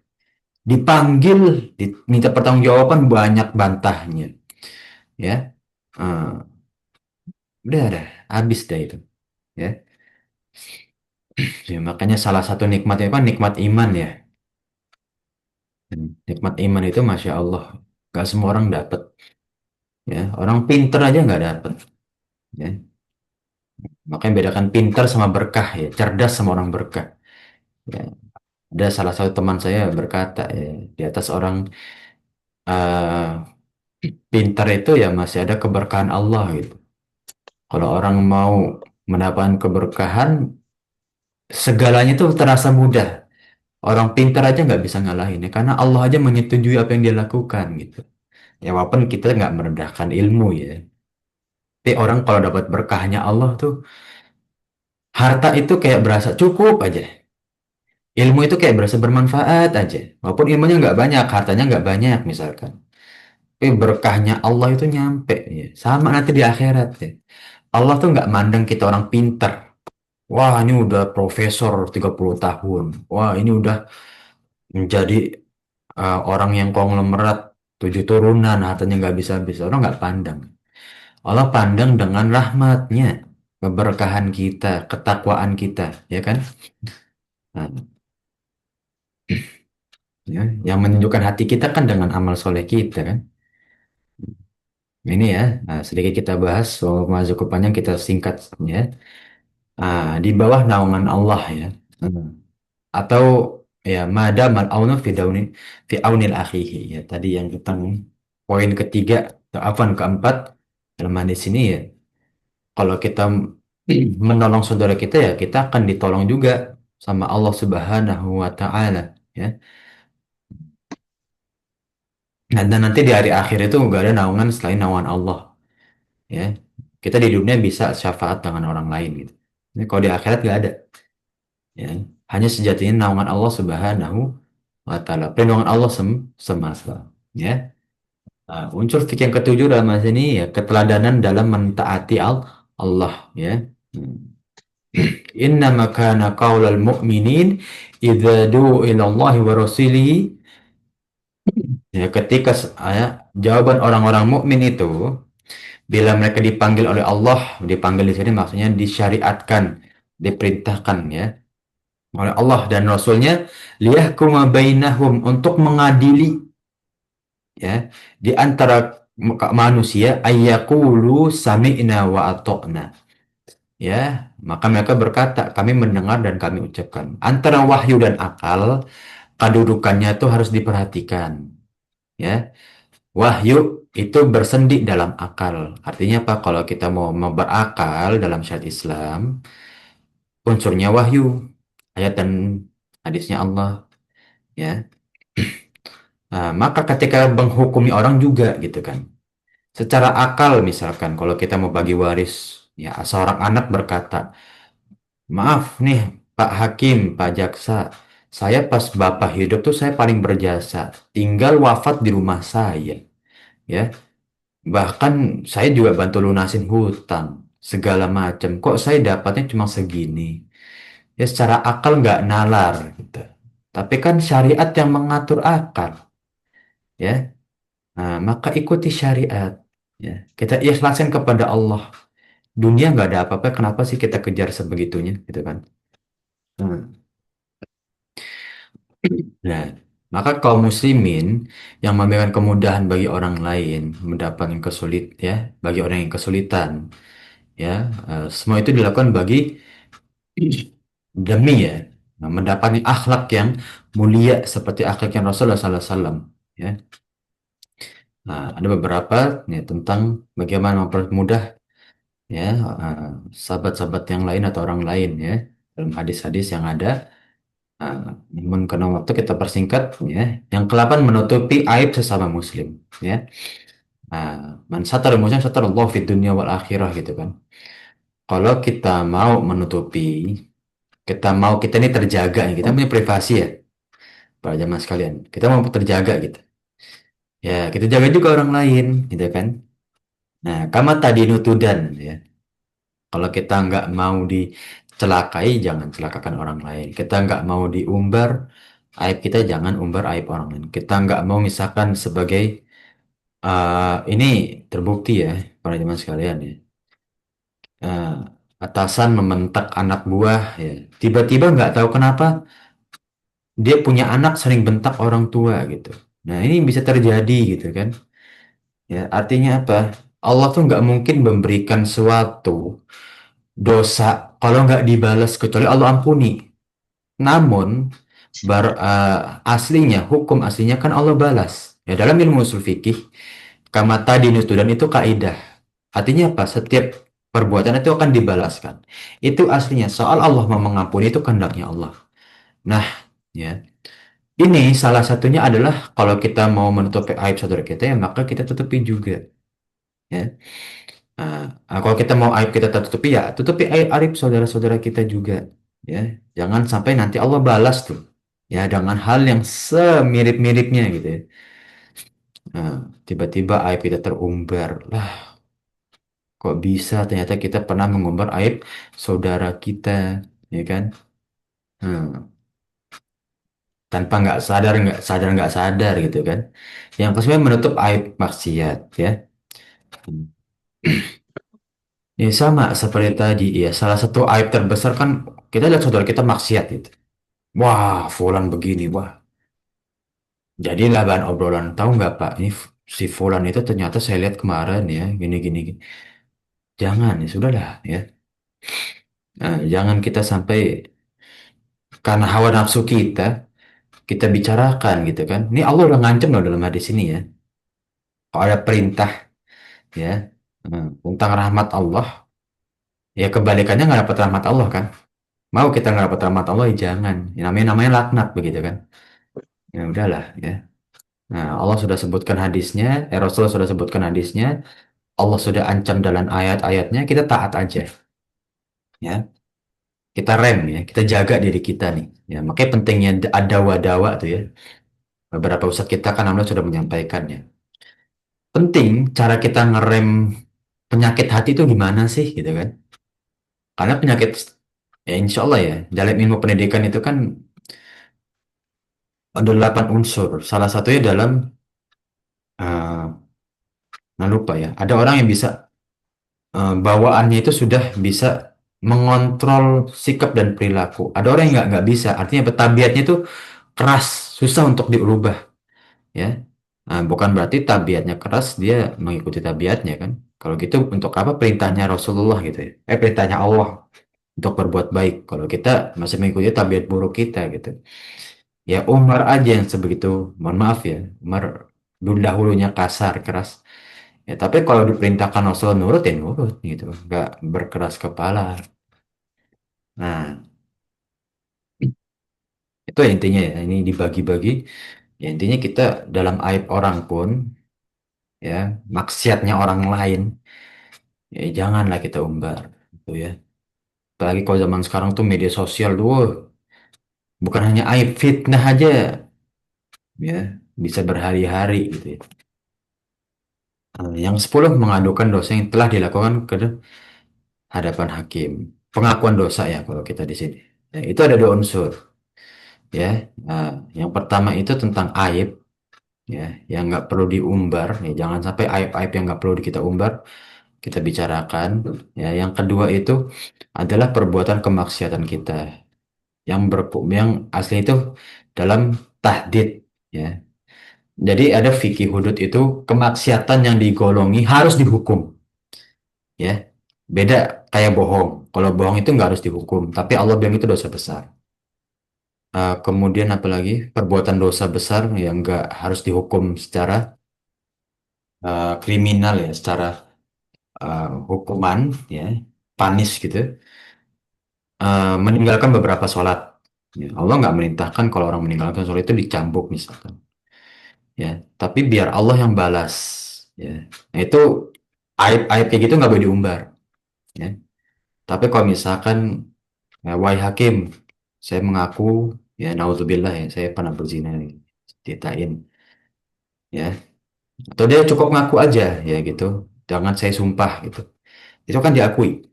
Speaker 1: Dipanggil, diminta pertanggungjawaban banyak bantahnya. Ya, Eh, udah, habis dah itu. Ya. Ya, makanya salah satu nikmatnya apa? Nikmat iman ya. Nikmat iman itu Masya Allah. Gak semua orang dapat. Ya, orang pinter aja nggak dapat. Ya. Makanya bedakan pinter sama berkah ya. Cerdas sama orang berkah. Ya. Ada salah satu teman saya berkata ya, di atas orang eh, pintar itu ya masih ada keberkahan Allah gitu. Kalau orang mau mendapatkan keberkahan, segalanya itu terasa mudah. Orang pintar aja nggak bisa ngalahin ya, karena Allah aja menyetujui apa yang dia lakukan gitu. Ya walaupun kita nggak merendahkan ilmu ya, tapi orang kalau dapat berkahnya Allah tuh, harta itu kayak berasa cukup aja. Ilmu itu kayak berasa bermanfaat aja. Walaupun ilmunya nggak banyak, hartanya nggak banyak misalkan. Tapi berkahnya Allah itu nyampe ya. Sama nanti di akhirat ya. Allah tuh nggak mandang kita orang pintar. Wah, ini udah profesor 30 tahun. Wah, ini udah menjadi orang yang konglomerat 7 turunan, hartanya nggak bisa habis. Orang nggak pandang. Allah pandang dengan rahmatnya, keberkahan kita, ketakwaan kita, ya kan? Nah, ya, yang menunjukkan hati kita kan dengan amal soleh kita kan. Ini ya, sedikit kita bahas soal masuk panjang kita singkat ya. Di bawah naungan Allah ya. Hmm. Atau ya madam al-aunu fi aunil akhihi ya, tadi yang tentang poin ketiga atau afan keempat dalam hadis ini ya, kalau kita menolong saudara kita ya kita akan ditolong juga sama Allah Subhanahu wa taala ya. Nah, dan nanti di hari akhir itu nggak ada naungan selain naungan Allah ya. Kita di dunia bisa syafaat dengan orang lain gitu. Ini kalau di akhirat nggak ada ya. Hanya sejatinya naungan Allah Subhanahu wa taala, perlindungan Allah semesta ya. Unsur fikih yang ketujuh dalam hadis ini ya keteladanan dalam mentaati Allah ya. Hmm. Innama kana qaulal mu'minin idza du'u ila Allah wa rasulihi, ya ketika jawaban orang-orang mukmin itu bila mereka dipanggil oleh Allah, dipanggil di sini maksudnya disyariatkan, diperintahkan ya oleh Allah dan Rasulnya, liyahkuma bainahum, untuk mengadili ya di antara manusia, ayyakulu sami'na wa atokna ya, maka mereka berkata kami mendengar dan kami ucapkan. Antara wahyu dan akal kedudukannya itu harus diperhatikan ya. Wahyu itu bersendi dalam akal, artinya apa? Kalau kita mau berakal dalam syariat Islam, unsurnya wahyu, ayat dan hadisnya Allah ya. Nah, maka ketika menghukumi orang juga gitu kan. Secara akal misalkan kalau kita mau bagi waris, ya seorang anak berkata, maaf nih Pak Hakim, Pak Jaksa, saya pas Bapak hidup tuh saya paling berjasa, tinggal wafat di rumah saya, ya. Bahkan saya juga bantu lunasin hutang, segala macam. Kok saya dapatnya cuma segini? Ya secara akal nggak nalar gitu. Tapi kan syariat yang mengatur akal, ya. Nah, maka ikuti syariat, ya. Kita ikhlasin kepada Allah. Dunia nggak ada apa-apa, kenapa sih kita kejar sebegitunya, gitu kan? Hmm. Nah, maka kaum muslimin yang memberikan kemudahan bagi orang lain, mendapatkan bagi orang yang kesulitan, ya, semua itu dilakukan demi ya, mendapatkan akhlak yang mulia seperti akhlak yang Rasulullah SAW, ya. Nah, ada beberapa ya tentang bagaimana mempermudah ya eh, sahabat-sahabat yang lain atau orang lain ya dalam hadis-hadis yang ada. Namun karena waktu kita persingkat ya. Yang ke-8 menutupi aib sesama muslim ya. Man satar muslim satar Allah fid dunya wal akhirah gitu kan. Kalau kita mau menutupi, kita ini terjaga nih, kita punya privasi ya, para jamaah sekalian. Kita mau terjaga gitu. Ya, kita jaga juga orang lain gitu kan. Nah, kama tadi nutudan ya. Kalau kita nggak mau dicelakai, jangan celakakan orang lain. Kita nggak mau diumbar aib kita, jangan umbar aib orang lain. Kita nggak mau misalkan sebagai ini terbukti ya, para jemaah sekalian ya. Eh, Atasan membentak anak buah ya. Tiba-tiba nggak tahu kenapa dia punya anak sering bentak orang tua gitu. Nah ini bisa terjadi gitu kan. Ya artinya apa? Allah tuh nggak mungkin memberikan suatu dosa kalau nggak dibalas kecuali Allah ampuni. Namun aslinya hukum aslinya kan Allah balas. Ya dalam ilmu usul fikih kama tadi nutudan itu kaidah. Artinya apa? Setiap perbuatan itu akan dibalaskan. Itu aslinya. Soal Allah mau mengampuni itu kehendaknya Allah. Nah, ya. Ini salah satunya adalah kalau kita mau menutupi aib saudara kita ya maka kita tutupi juga. Ya. Kalau kita mau aib kita tutupi ya tutupi aib saudara-saudara kita juga. Ya. Jangan sampai nanti Allah balas tuh. Ya dengan hal yang semirip-miripnya gitu ya. Nah, tiba-tiba aib kita terumbar. Lah, kok bisa ternyata kita pernah mengumbar aib saudara kita, ya kan? Hmm, tanpa nggak sadar gitu kan? Yang pasti menutup aib maksiat, ya. Hmm. Ya sama seperti tadi, ya. Salah satu aib terbesar kan kita lihat saudara kita maksiat gitu. Wah, fulan begini, wah. Jadilah bahan obrolan. Tahu nggak Pak? Ini si fulan itu ternyata saya lihat kemarin ya, gini gini. Gini. Jangan, ya sudahlah, ya. Nah, jangan kita sampai karena hawa nafsu kita bicarakan gitu kan. Ini Allah udah ngancem loh dalam hadis ini ya. Kalau ada perintah ya tentang rahmat Allah, ya kebalikannya nggak dapat rahmat Allah kan. Mau kita nggak dapat rahmat Allah, ya jangan. Ya, namanya laknat begitu kan. Ya udahlah ya. Nah, Allah sudah sebutkan hadisnya, Rasulullah sudah sebutkan hadisnya, Allah sudah ancam dalam ayat-ayatnya, kita taat aja ya. Kita rem ya, kita jaga diri kita nih. Ya, makanya pentingnya ada dawa tuh ya. Beberapa ustadz kita kan alhamdulillah sudah menyampaikannya. Penting cara kita ngerem penyakit hati itu gimana sih gitu kan? Karena penyakit ya insya Allah ya dalam ilmu pendidikan itu kan ada 8 unsur. Salah satunya dalam nggak lupa ya. Ada orang yang bisa bawaannya itu sudah bisa mengontrol sikap dan perilaku. Ada orang yang nggak bisa. Artinya tabiatnya itu keras, susah untuk diubah ya. Nah, bukan berarti tabiatnya keras dia mengikuti tabiatnya kan. Kalau gitu untuk apa perintahnya Rasulullah gitu ya? Perintahnya Allah untuk berbuat baik. Kalau kita masih mengikuti tabiat buruk kita gitu. Ya Umar aja yang sebegitu, mohon maaf ya, Umar dulu dahulunya kasar, keras. Ya tapi kalau diperintahkan Rasul nurut ya nurut gitu, nggak berkeras kepala. Nah itu ya intinya ya, ini dibagi-bagi. Ya, intinya kita dalam aib orang pun, ya, maksiatnya orang lain, ya janganlah kita umbar, gitu ya. Apalagi kalau zaman sekarang tuh media sosial tuh, bukan hanya aib, fitnah aja, ya, bisa berhari-hari gitu ya. Yang 10 mengadukan dosa yang telah dilakukan ke hadapan hakim. Pengakuan dosa ya kalau kita di sini. Ya, itu ada dua unsur, ya. Yang pertama itu tentang aib, ya, yang nggak perlu diumbar. Ya, jangan sampai aib-aib yang nggak perlu kita umbar kita bicarakan. Ya, yang kedua itu adalah perbuatan kemaksiatan kita yang asli itu dalam tahdid. Ya, jadi ada fikih hudud itu kemaksiatan yang digolongi harus dihukum. Ya, beda kayak bohong. Kalau bohong itu nggak harus dihukum, tapi Allah bilang itu dosa besar. Kemudian apalagi perbuatan dosa besar yang nggak harus dihukum secara kriminal ya, secara hukuman ya, panis gitu. Meninggalkan beberapa sholat. Ya, Allah nggak merintahkan kalau orang meninggalkan sholat itu dicambuk misalkan. Ya, tapi biar Allah yang balas. Ya, nah, itu aib-aib kayak gitu nggak boleh diumbar. Ya, tapi kalau misalkan ya, wahai hakim, saya mengaku, ya naudzubillah ya, saya pernah berzina, ceritain, ya. Atau dia cukup ngaku aja, ya gitu. Jangan saya sumpah gitu. Itu kan diakui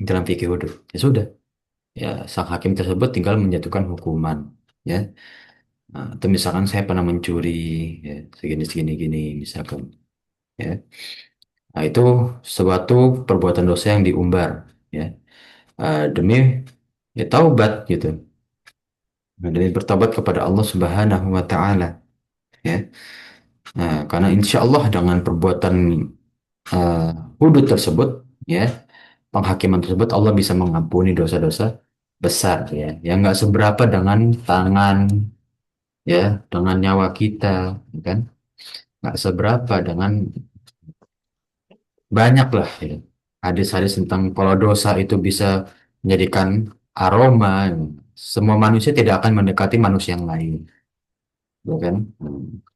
Speaker 1: dalam fikih hudud. Ya sudah, ya sang hakim tersebut tinggal menjatuhkan hukuman, ya. Nah, atau misalkan saya pernah mencuri, ya, segini segini gini, misalkan, ya. Nah, itu suatu perbuatan dosa yang diumbar, ya. Demi ya taubat gitu. Nah, demi bertobat kepada Allah Subhanahu wa Ta'ala, ya. Nah, karena insya Allah dengan perbuatan eh, hudud tersebut, ya, penghakiman tersebut Allah bisa mengampuni dosa-dosa besar, ya, yang nggak seberapa dengan tangan, ya, dengan nyawa kita, ya kan, nggak seberapa dengan banyak lah, ya. Hadis-hadis tentang kalau dosa itu bisa menjadikan aroma, semua manusia tidak akan mendekati manusia yang lain, ya kan.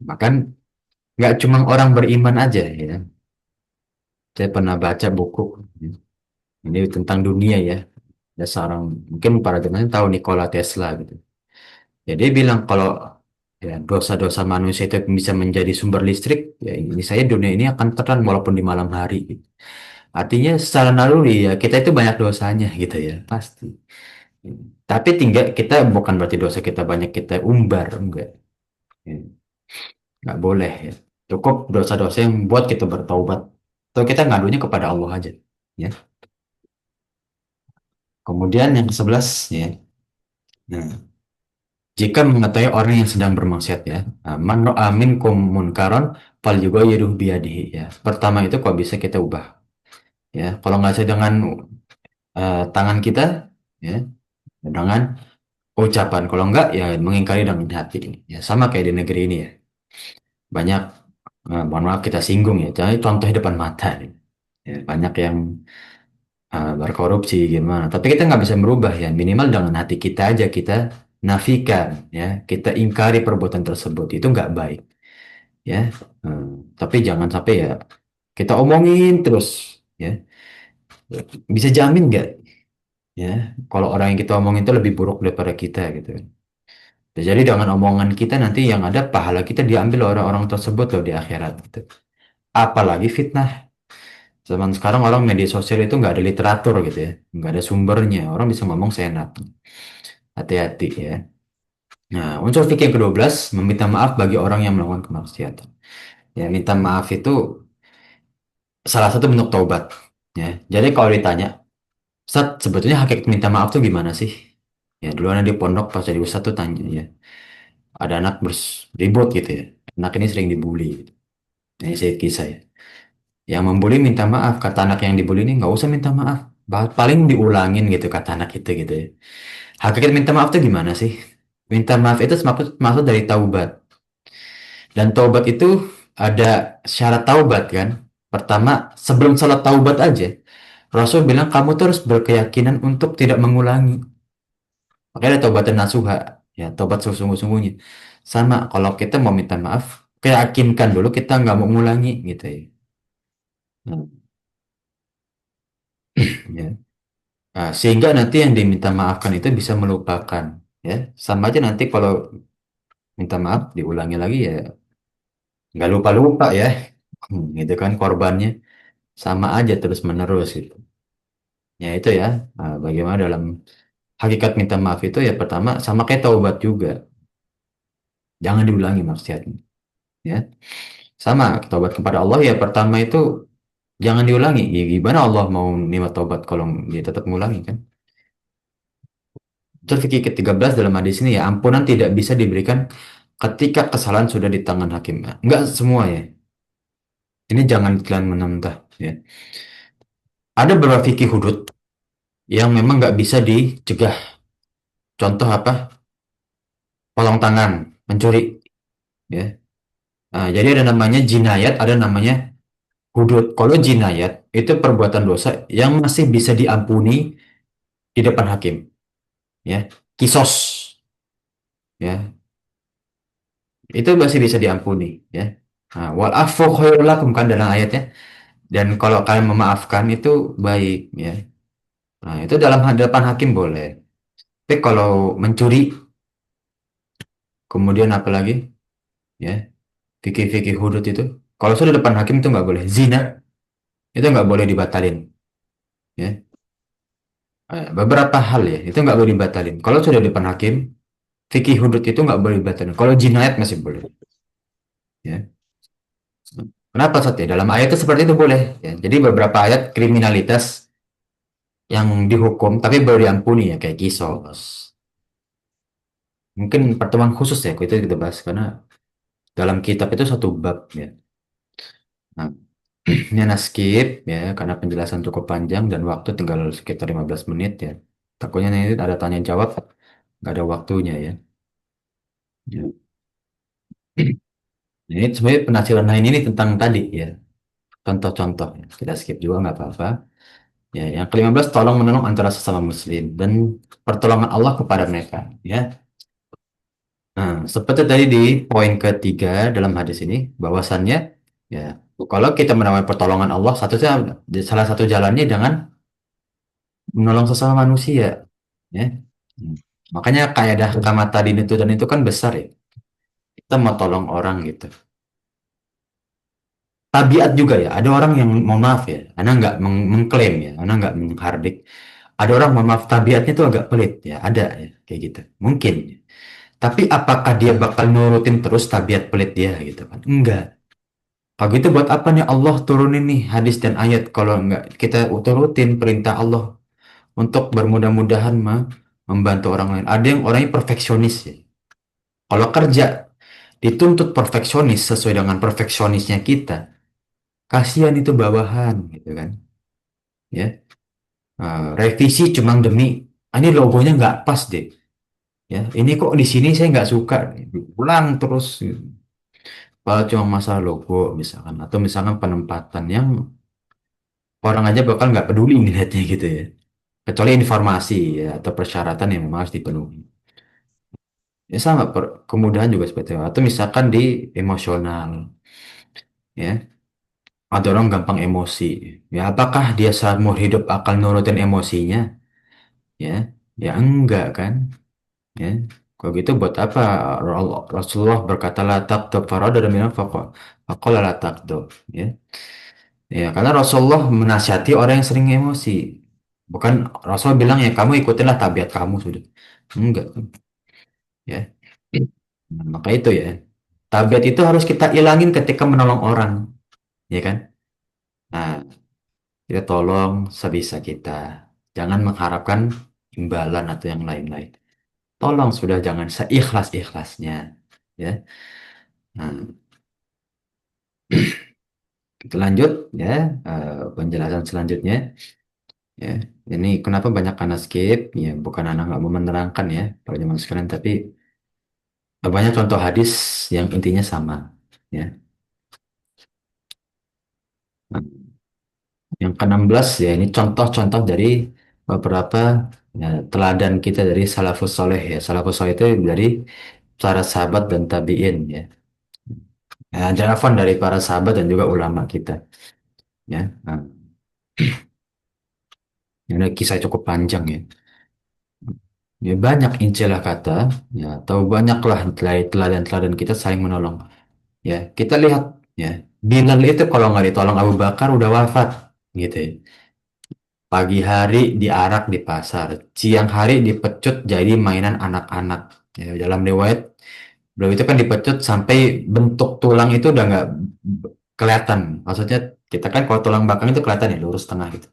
Speaker 1: Bahkan nggak cuma orang beriman aja, ya. Saya pernah baca buku ini tentang dunia ya. Ada seorang mungkin para teman tahu Nikola Tesla gitu. Ya dia bilang kalau ya dosa-dosa manusia itu bisa menjadi sumber listrik, ya ini saya dunia ini akan terang walaupun di malam hari, gitu. Artinya secara naluri ya kita itu banyak dosanya gitu ya pasti. Tapi tinggal kita bukan berarti dosa kita banyak kita umbar enggak. Ya, nggak boleh ya. Cukup dosa-dosa yang buat kita bertaubat. Atau kita ngadunya kepada Allah aja. Ya. Kemudian yang ke-11 ya. Nah, jika mengetahui orang yang sedang bermaksiat ya, man ra'a minkum munkaran falyughayyirhu biyadihi ya. Pertama itu kok bisa kita ubah ya. Kalau nggak bisa dengan tangan kita ya, dengan ucapan. Kalau nggak ya mengingkari dengan hati. Ya sama kayak di negeri ini ya. Banyak mohon maaf kita singgung ya. Jadi contoh depan mata nih. Ya, banyak yang berkorupsi gimana. Tapi kita nggak bisa merubah ya. Minimal dengan hati kita aja kita nafikan ya. Kita ingkari perbuatan tersebut. Itu nggak baik ya. Tapi jangan sampai ya kita omongin terus ya. Bisa jamin nggak ya kalau orang yang kita omongin itu lebih buruk daripada kita gitu. Jadi dengan omongan kita nanti yang ada pahala kita diambil oleh orang tersebut loh di akhirat gitu. Apalagi fitnah. Zaman sekarang orang media sosial itu nggak ada literatur gitu ya, nggak ada sumbernya. Orang bisa ngomong seenak. Hati-hati ya. Nah, unsur fikih yang ke-12 meminta maaf bagi orang yang melakukan kemaksiatan. Ya, minta maaf itu salah satu bentuk taubat. Ya, jadi kalau ditanya, Ustaz, sebetulnya hakikat minta maaf tuh gimana sih? Ya, dulu anak di pondok pas jadi Ustaz tuh tanya ya, ada anak ribut gitu ya. Anak ini sering dibully, gitu. Ini saya kisah ya. Yang membuli minta maaf, kata anak yang dibully ini nggak usah minta maaf. Paling diulangin gitu kata anak itu gitu ya. Hakikat minta maaf tuh gimana sih? Minta maaf itu maksud dari taubat. Dan taubat itu ada syarat taubat kan. Pertama, sebelum salat taubat aja, Rasul bilang kamu tuh harus berkeyakinan untuk tidak mengulangi. Makanya ada taubatan nasuha, ya taubat sesungguh-sungguhnya. Sama kalau kita mau minta maaf, keyakinkan dulu kita nggak mau ngulangi gitu ya. Hmm, ya. Nah, sehingga nanti yang diminta maafkan itu bisa melupakan, ya. Sama aja nanti kalau minta maaf diulangi lagi ya nggak lupa-lupa ya. Gitu kan korbannya sama aja terus menerus gitu. Ya itu ya, bagaimana dalam hakikat minta maaf itu ya pertama sama kayak taubat juga, jangan diulangi maksiatnya, ya. Sama taubat kepada Allah ya pertama itu jangan diulangi. Ya, gimana Allah mau nerima taubat kalau dia tetap mengulangi kan? Terus fikih ke-13 dalam hadis ini ya ampunan tidak bisa diberikan ketika kesalahan sudah di tangan hakim. Enggak semua ya. Ini jangan kalian mentah ya. Ada beberapa fikih hudud yang memang nggak bisa dicegah. Contoh apa? Potong tangan, mencuri, ya. Nah, jadi ada namanya jinayat, ada namanya hudud. Kalau jinayat itu perbuatan dosa yang masih bisa diampuni di depan hakim, ya. Kisos, ya. Itu masih bisa diampuni, ya. Nah, wal afu khairul lakum kan dalam ayatnya. Dan kalau kalian memaafkan itu baik, ya. Nah, itu dalam hadapan hakim boleh. Tapi kalau mencuri, kemudian apa lagi, ya, fikih-fikih hudud itu, kalau sudah depan hakim itu nggak boleh. Zina itu nggak boleh dibatalin, ya. Beberapa hal ya, itu nggak boleh dibatalin. Kalau sudah depan hakim, fikih hudud itu nggak boleh dibatalin. Kalau jinayat masih boleh, ya. Kenapa Sat ya? Dalam ayat itu seperti itu boleh, ya. Jadi beberapa ayat kriminalitas yang dihukum tapi baru diampuni ya kayak kisos. Mungkin pertemuan khusus ya, itu kita bahas karena dalam kitab itu satu bab ya. Nah, ini anak skip ya karena penjelasan cukup panjang dan waktu tinggal sekitar 15 menit ya. Takutnya nanti ada tanya jawab, nggak ada waktunya ya. Ya. Ini sebenarnya penafsiran lain ini tentang tadi ya, contoh-contoh. Ya. Kita skip juga nggak apa-apa. Ya, yang ke-15 tolong menolong antara sesama muslim dan pertolongan Allah kepada mereka. Ya, nah seperti tadi di poin ketiga dalam hadis ini, bahwasannya ya kalau kita menawarkan pertolongan Allah, salah satu jalannya dengan menolong sesama manusia. Ya, hmm. Makanya kaidah kama tadi itu dan itu kan besar ya. Kita mau tolong orang gitu. Tabiat juga ya. Ada orang yang mohon maaf ya, Anda nggak mengklaim ya, Anda nggak menghardik. Ada orang mohon maaf tabiatnya tuh agak pelit ya, ada ya kayak gitu. Mungkin. Tapi apakah dia bakal nurutin terus tabiat pelit dia gitu kan? Enggak. Kalau gitu buat apa nih Allah turunin nih hadis dan ayat kalau enggak kita turutin perintah Allah untuk bermudah-mudahan membantu orang lain. Ada yang orangnya perfeksionis ya. Kalau kerja dituntut perfeksionis sesuai dengan perfeksionisnya kita, kasihan itu bawahan gitu kan. Ya. Revisi cuma demi ini logonya nggak pas deh. Ya, ini kok di sini saya nggak suka. Ulang terus. Kalau cuma masalah logo misalkan atau misalkan penempatan yang orang aja bakal nggak peduli melihatnya gitu ya. Kecuali informasi ya atau persyaratan yang memang harus dipenuhi. Ya sama kemudahan juga seperti itu. Atau misalkan di emosional ya. Ada orang gampang emosi. Ya apakah dia seumur hidup akan nurutin emosinya? Ya, ya enggak kan? Ya. Kalau gitu buat apa Rasulullah berkata la taqtub farada dan bilang faqala la taqtub ya. Ya, karena Rasulullah menasihati orang yang sering emosi. Bukan Rasul bilang ya kamu ikutinlah tabiat kamu sudah. Enggak kan? Ya. Nah, maka itu ya. Tabiat itu harus kita ilangin ketika menolong orang, ya kan? Nah, kita tolong sebisa kita. Jangan mengharapkan imbalan atau yang lain-lain. Tolong sudah jangan seikhlas-ikhlasnya, ya. Nah, kita lanjut ya penjelasan selanjutnya ya. Ini kenapa banyak anak skip ya bukan anak nggak mau menerangkan ya pada zaman sekarang tapi banyak contoh hadis yang intinya sama ya. Nah, yang ke-16 ya ini contoh-contoh dari beberapa ya, teladan kita dari salafus soleh ya. Salafus soleh itu dari para sahabat dan tabiin ya. Ya, Afwan dari para sahabat dan juga ulama kita ya. Nah, ini kisah cukup panjang ya. Ya banyak incelah kata ya, atau banyaklah teladan-teladan kita saling menolong. Ya, kita lihat ya, Bilal itu kalau nggak ditolong Abu Bakar udah wafat gitu ya. Pagi hari diarak di pasar, siang hari dipecut jadi mainan anak-anak. Ya, dalam riwayat, beliau itu kan dipecut sampai bentuk tulang itu udah nggak kelihatan. Maksudnya kita kan kalau tulang belakang itu kelihatan ya lurus tengah gitu,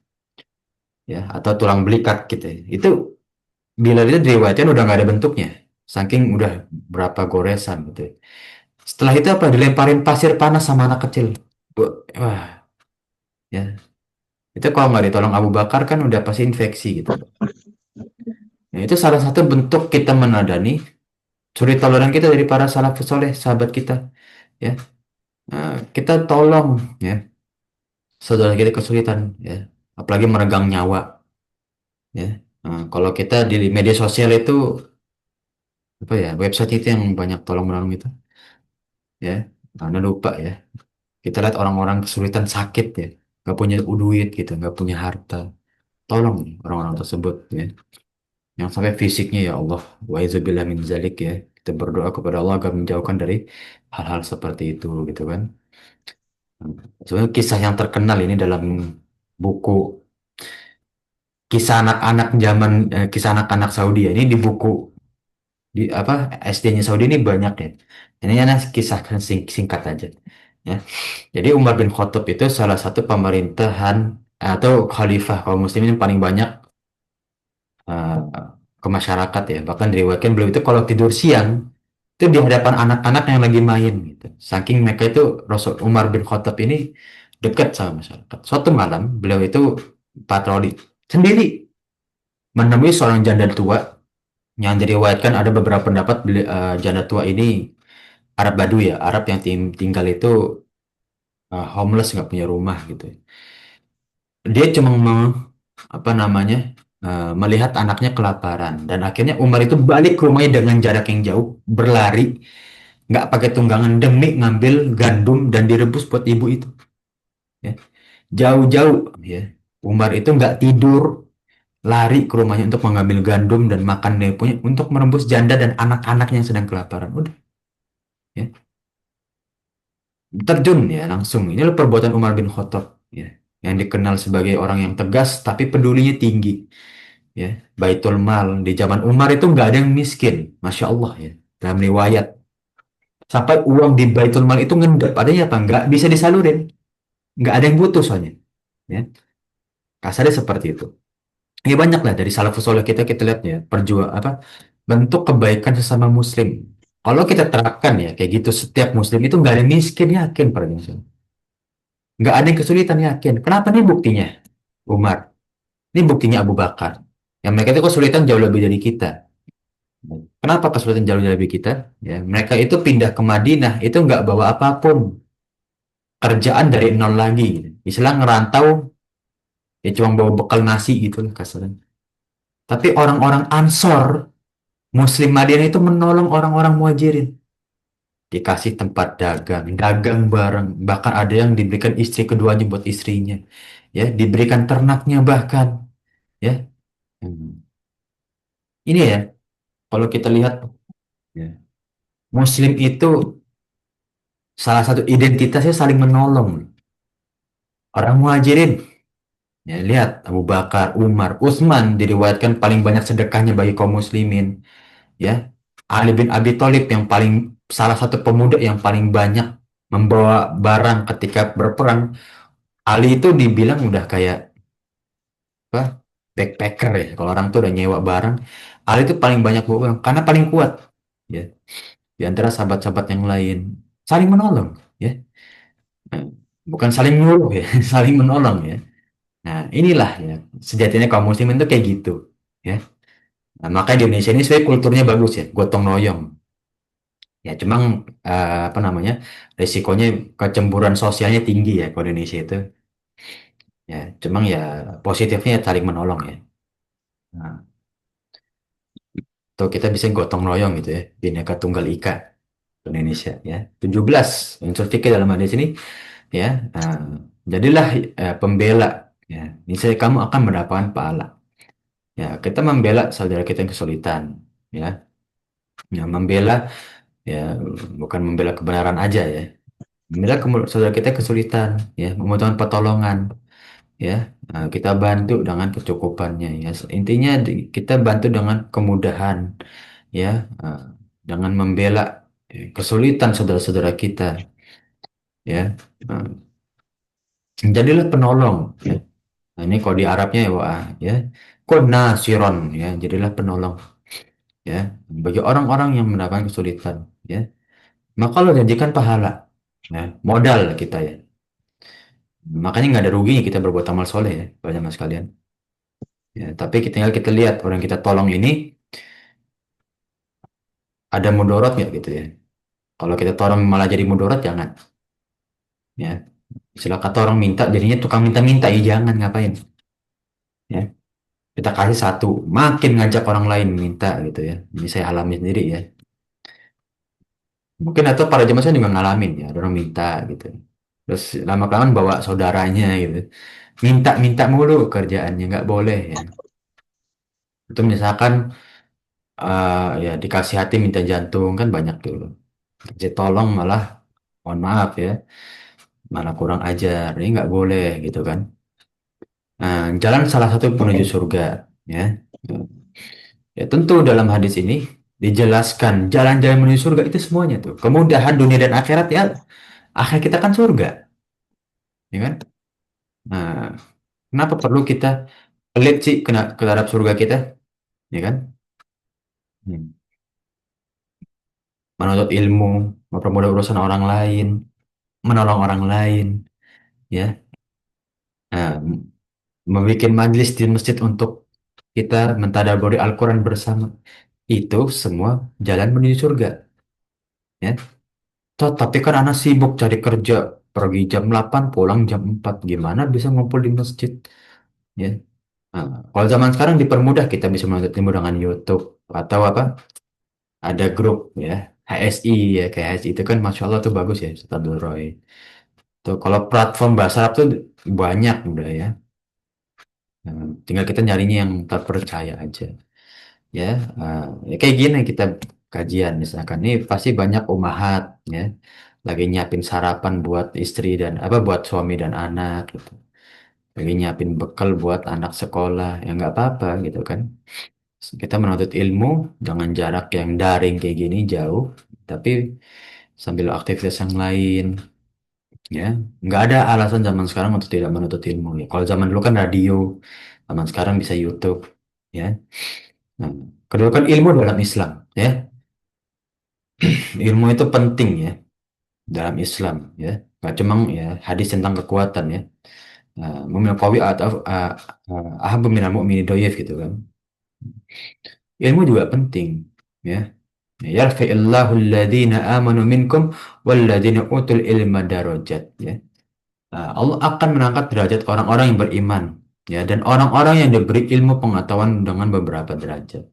Speaker 1: ya atau tulang belikat gitu. Ya. Itu Bilal itu diriwayatkan udah nggak ada bentuknya, saking udah berapa goresan gitu. Ya. Setelah itu apa? Dilemparin pasir panas sama anak kecil. Wah, ya. Itu kalau nggak ditolong Abu Bakar kan udah pasti infeksi gitu. Nah, itu salah satu bentuk kita menadani suri toladan kita dari para salafus soleh, sahabat kita. Ya, nah, kita tolong ya saudara kita kesulitan ya, apalagi meregang nyawa ya. Nah, kalau kita di media sosial itu apa ya website itu yang banyak tolong menolong itu ya, karena lupa ya. Kita lihat orang-orang kesulitan sakit ya, nggak punya duit gitu, nggak punya harta. Tolong orang-orang tersebut ya. Yang sampai fisiknya ya Allah, wa izubillah min zalik ya. Kita berdoa kepada Allah agar menjauhkan dari hal-hal seperti itu gitu kan. Sebenarnya kisah yang terkenal ini dalam buku kisah anak-anak kisah anak-anak Saudi ya. Ini di buku di apa SD-nya Saudi ini banyak ya. Ini hanya kisahkan singkat aja ya. Jadi Umar bin Khattab itu salah satu pemerintahan atau khalifah kaum muslimin yang paling banyak eh, ke masyarakat ya. Bahkan diriwayatkan beliau itu kalau tidur siang itu di hadapan anak-anak yang lagi main gitu. Saking mereka itu Rasul Umar bin Khattab ini dekat sama masyarakat. Suatu malam beliau itu patroli sendiri menemui seorang janda tua yang diriwayatkan ada beberapa pendapat janda tua ini Arab Baduy ya, Arab yang tinggal itu homeless nggak punya rumah gitu. Dia cuma apa namanya melihat anaknya kelaparan dan akhirnya Umar itu balik ke rumahnya dengan jarak yang jauh berlari nggak pakai tunggangan demi ngambil gandum dan direbus buat ibu itu ya. Jauh-jauh ya Umar itu nggak tidur lari ke rumahnya untuk mengambil gandum dan makan dia punya untuk merebus janda dan anak-anaknya yang sedang kelaparan udah ya terjun ya langsung inilah perbuatan Umar bin Khattab ya yang dikenal sebagai orang yang tegas tapi pedulinya tinggi ya Baitul Mal di zaman Umar itu nggak ada yang miskin Masya Allah ya dalam riwayat sampai uang di Baitul Mal itu ngendap adanya apa nggak bisa disalurin nggak ada yang butuh soalnya ya kasarnya seperti itu ya banyak lah dari salafus soleh kita lihat ya perjuang apa bentuk kebaikan sesama muslim kalau kita terapkan ya kayak gitu setiap muslim itu nggak ada yang miskin yakin pada muslim nggak ada yang kesulitan yakin kenapa nih buktinya Umar ini buktinya Abu Bakar yang mereka itu kesulitan jauh lebih dari kita kenapa kesulitan jauh lebih kita ya mereka itu pindah ke Madinah itu nggak bawa apapun kerjaan dari nol lagi gitu. Istilah ngerantau ya cuma bawa bekal nasi gitu lah kasarnya tapi orang-orang Ansor Muslim Madinah itu menolong orang-orang Muhajirin. Dikasih tempat dagang, dagang bareng. Bahkan ada yang diberikan istri keduanya buat istrinya. Ya, diberikan ternaknya bahkan. Ya, Hmm. Ini ya, kalau kita lihat, ya, Muslim itu salah satu identitasnya saling menolong. Orang Muhajirin, ya lihat Abu Bakar, Umar, Utsman diriwayatkan paling banyak sedekahnya bagi kaum Muslimin. Ya, Ali bin Abi Thalib yang paling salah satu pemuda yang paling banyak membawa barang ketika berperang. Ali itu dibilang udah kayak apa? Backpacker ya. Kalau orang tuh udah nyewa barang, Ali itu paling banyak bawa barang karena paling kuat ya. Di antara sahabat-sahabat yang lain saling menolong ya. Nah, bukan saling nyuruh ya, saling menolong ya. Nah, inilah ya sejatinya kaum muslimin tuh kayak gitu ya. Nah, makanya di Indonesia ini sebenarnya kulturnya bagus ya, gotong royong. Ya, cuma apa namanya risikonya kecemburuan sosialnya tinggi ya kalau di Indonesia itu. Ya, cuma ya positifnya saling menolong ya. Nah, Atau kita bisa gotong royong gitu ya, Bhinneka Tunggal Ika Indonesia ya. 17 unsur fikih dalam hadis ini ya. Nah, jadilah pembela ya. Misalnya kamu akan mendapatkan pahala. Ya, kita membela saudara kita yang kesulitan ya. Ya, membela ya bukan membela kebenaran aja ya. Membela saudara kita yang kesulitan ya, membutuhkan pertolongan ya. Nah, kita bantu dengan kecukupannya ya. Intinya kita bantu dengan kemudahan ya, eh, dengan membela kesulitan saudara-saudara kita ya. Eh, jadilah penolong ya. Nah, ini kalau di Arabnya ya wah ya, kona siron ya, jadilah penolong ya bagi orang-orang yang mendapatkan kesulitan ya. Maka lo janjikan pahala ya, modal kita ya. Makanya nggak ada ruginya kita berbuat amal soleh ya, banyak mas kalian. Ya, tapi tinggal kita lihat orang yang kita tolong ini ada mudorot nggak gitu ya. Kalau kita tolong malah jadi mudorot, jangan ya. Istilah kata orang minta jadinya tukang minta-minta, ya jangan, ngapain ya. Kita kasih satu, makin ngajak orang lain minta gitu ya. Ini saya alami sendiri ya. Mungkin atau para jemaah saya juga ngalamin ya, ada orang minta gitu. Terus lama kelamaan bawa saudaranya gitu. Minta-minta mulu kerjaannya, nggak boleh ya. Itu misalkan ya dikasih hati minta jantung kan banyak tuh. Jadi tolong malah, mohon maaf ya, malah kurang ajar. Ini nggak boleh gitu kan. Nah, jalan salah satu menuju surga ya. Ya tentu dalam hadis ini dijelaskan jalan-jalan menuju surga itu semuanya tuh. Kemudahan dunia dan akhirat ya. Akhir kita kan surga, ya kan? Nah, kenapa perlu kita pelit sih kena ke terhadap surga kita, ya kan? Hmm. Menuntut ilmu, mempermudah urusan orang lain, menolong orang lain, ya. Nah, membuat majelis di masjid untuk kita mentadabburi Al-Quran bersama. Itu semua jalan menuju surga, ya. Tapi kan anak sibuk cari kerja, pergi jam 8 pulang jam 4. Gimana bisa ngumpul di masjid, ya? Nah, kalau zaman sekarang dipermudah, kita bisa menuntut ilmu dengan YouTube atau apa? Ada grup ya, HSI ya, kayak HSI itu kan Masya Allah tuh bagus ya, Ustaz Abdul Roy. Tuh, kalau platform bahasa Arab tuh banyak udah ya. Nah, tinggal kita nyarinya yang terpercaya aja. Ya, ya kayak gini kita kajian misalkan nih pasti banyak umahat ya, lagi nyiapin sarapan buat istri dan apa buat suami dan anak gitu. Lagi nyiapin bekal buat anak sekolah, ya nggak apa-apa gitu kan. Kita menuntut ilmu dengan jarak yang daring kayak gini jauh, tapi sambil aktivitas yang lain ya. Nggak ada alasan zaman sekarang untuk tidak menuntut ilmu ya. Kalau zaman dulu kan radio, zaman sekarang bisa YouTube ya. Nah, kedua kan ilmu dalam Islam ya. Ilmu itu penting ya dalam Islam ya. Nggak cuma ya hadis tentang kekuatan ya. Mu'min qawi atau ahabbu minal mu'mini dhaif gitu kan. Ilmu juga penting ya. Yarfa'illahu alladhina amanu minkum walladhina utul ilma darajat ya. Allah akan mengangkat derajat orang-orang yang beriman ya, dan orang-orang yang diberi ilmu pengetahuan dengan beberapa derajat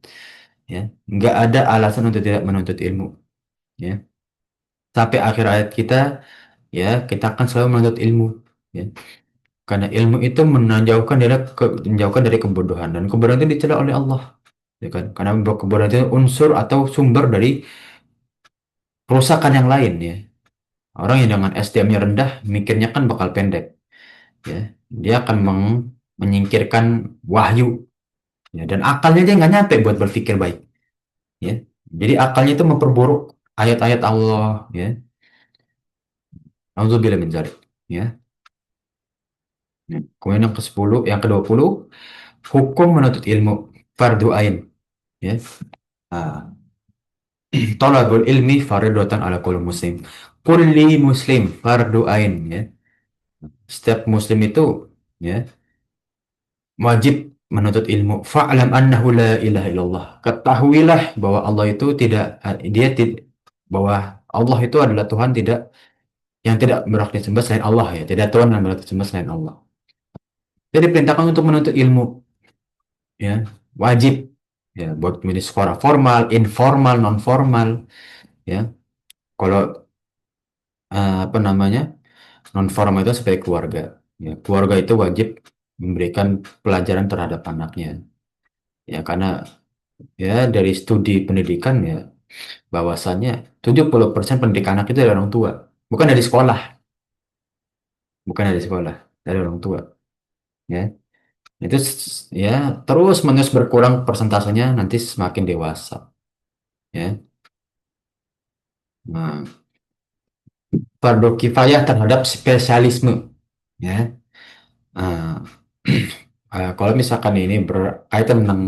Speaker 1: ya. Nggak ada alasan untuk tidak menuntut ilmu ya. Sampai akhir ayat kita ya, kita akan selalu menuntut ilmu ya. Karena ilmu itu menjauhkan dari kebodohan, dan kebodohan itu dicela oleh Allah ya kan. Karena kebodohan itu unsur atau sumber dari kerusakan yang lain ya. Orang yang dengan SDM-nya rendah mikirnya kan bakal pendek ya. Dia akan menyingkirkan wahyu ya, dan akalnya dia nggak nyampe buat berpikir baik ya. Jadi akalnya itu memperburuk ayat-ayat Allah ya. Auzubillah min dzalik ya. Kemudian yang ke-10, yang ke-20, hukum menuntut ilmu fardu ain ya. Ah, Thalabul ilmi fardhatun ala kulli muslim. Kulli muslim fardu ain ya. Setiap muslim itu ya wajib menuntut ilmu. Fa'lam annahu la ilaha illallah. Ketahuilah bahwa Allah itu tidak dia tidak bahwa Allah itu adalah Tuhan tidak yang tidak berhak disembah selain Allah ya. Tidak Tuhan yang berhak disembah selain Allah. Jadi diperintahkan untuk menuntut ilmu ya, wajib ya, buat milih sekolah formal, informal, non formal, ya. Kalau apa namanya, non formal itu sebagai keluarga, ya. Keluarga itu wajib memberikan pelajaran terhadap anaknya, ya, karena ya dari studi pendidikan ya bahwasannya 70% pendidik anak itu dari orang tua, bukan dari sekolah, bukan dari sekolah, dari orang tua, ya. Itu ya terus menerus berkurang persentasenya nanti semakin dewasa, ya. Nah, fardu kifayah terhadap spesialisme, ya. Nah, kalau misalkan ini berkaitan tentang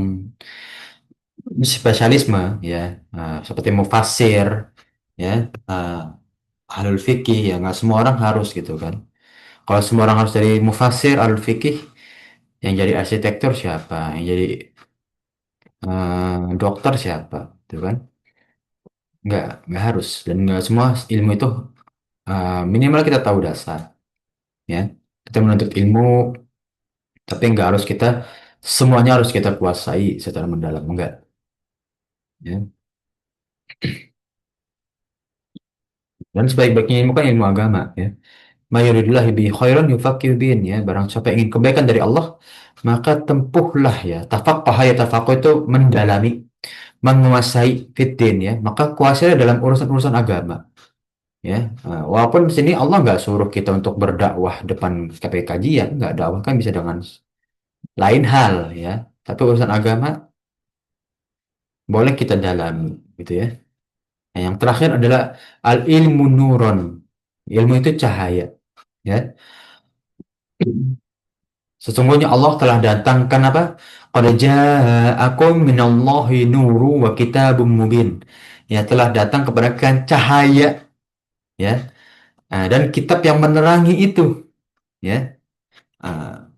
Speaker 1: spesialisme, ya, seperti mufasir, ya, uh, ahlul fikih, ya nggak semua orang harus gitu kan. Kalau semua orang harus jadi mufasir, ahlul fikih, yang jadi arsitektur siapa, yang jadi dokter siapa, gitu kan? Nggak harus, dan nggak semua ilmu itu minimal kita tahu dasar, ya. Kita menuntut ilmu, tapi nggak harus kita semuanya harus kita kuasai secara mendalam, enggak, ya. Dan sebaik-baiknya ilmu kan ilmu agama, ya. Mayuridillahi bi khairan yufaqihu bin, ya. Barang siapa ingin kebaikan dari Allah, maka tempuhlah, ya. Tafaqqah, ya, tafaqquh itu mendalami, menguasai fiddin, ya. Maka kuasai dalam urusan-urusan agama, ya. Walaupun di sini Allah nggak suruh kita untuk berdakwah depan KPK kajian, nggak, dakwah kan bisa dengan lain hal, ya. Tapi urusan agama boleh kita dalami, gitu, ya. Nah, yang terakhir adalah al ilmu nuron. Ilmu itu cahaya, ya. Sesungguhnya Allah telah datangkan apa? Qad ja'akum minallahi nuru wa kitabum mubin. Ya, telah datang kepada kalian cahaya, ya. Dan kitab yang menerangi itu, ya. Ah,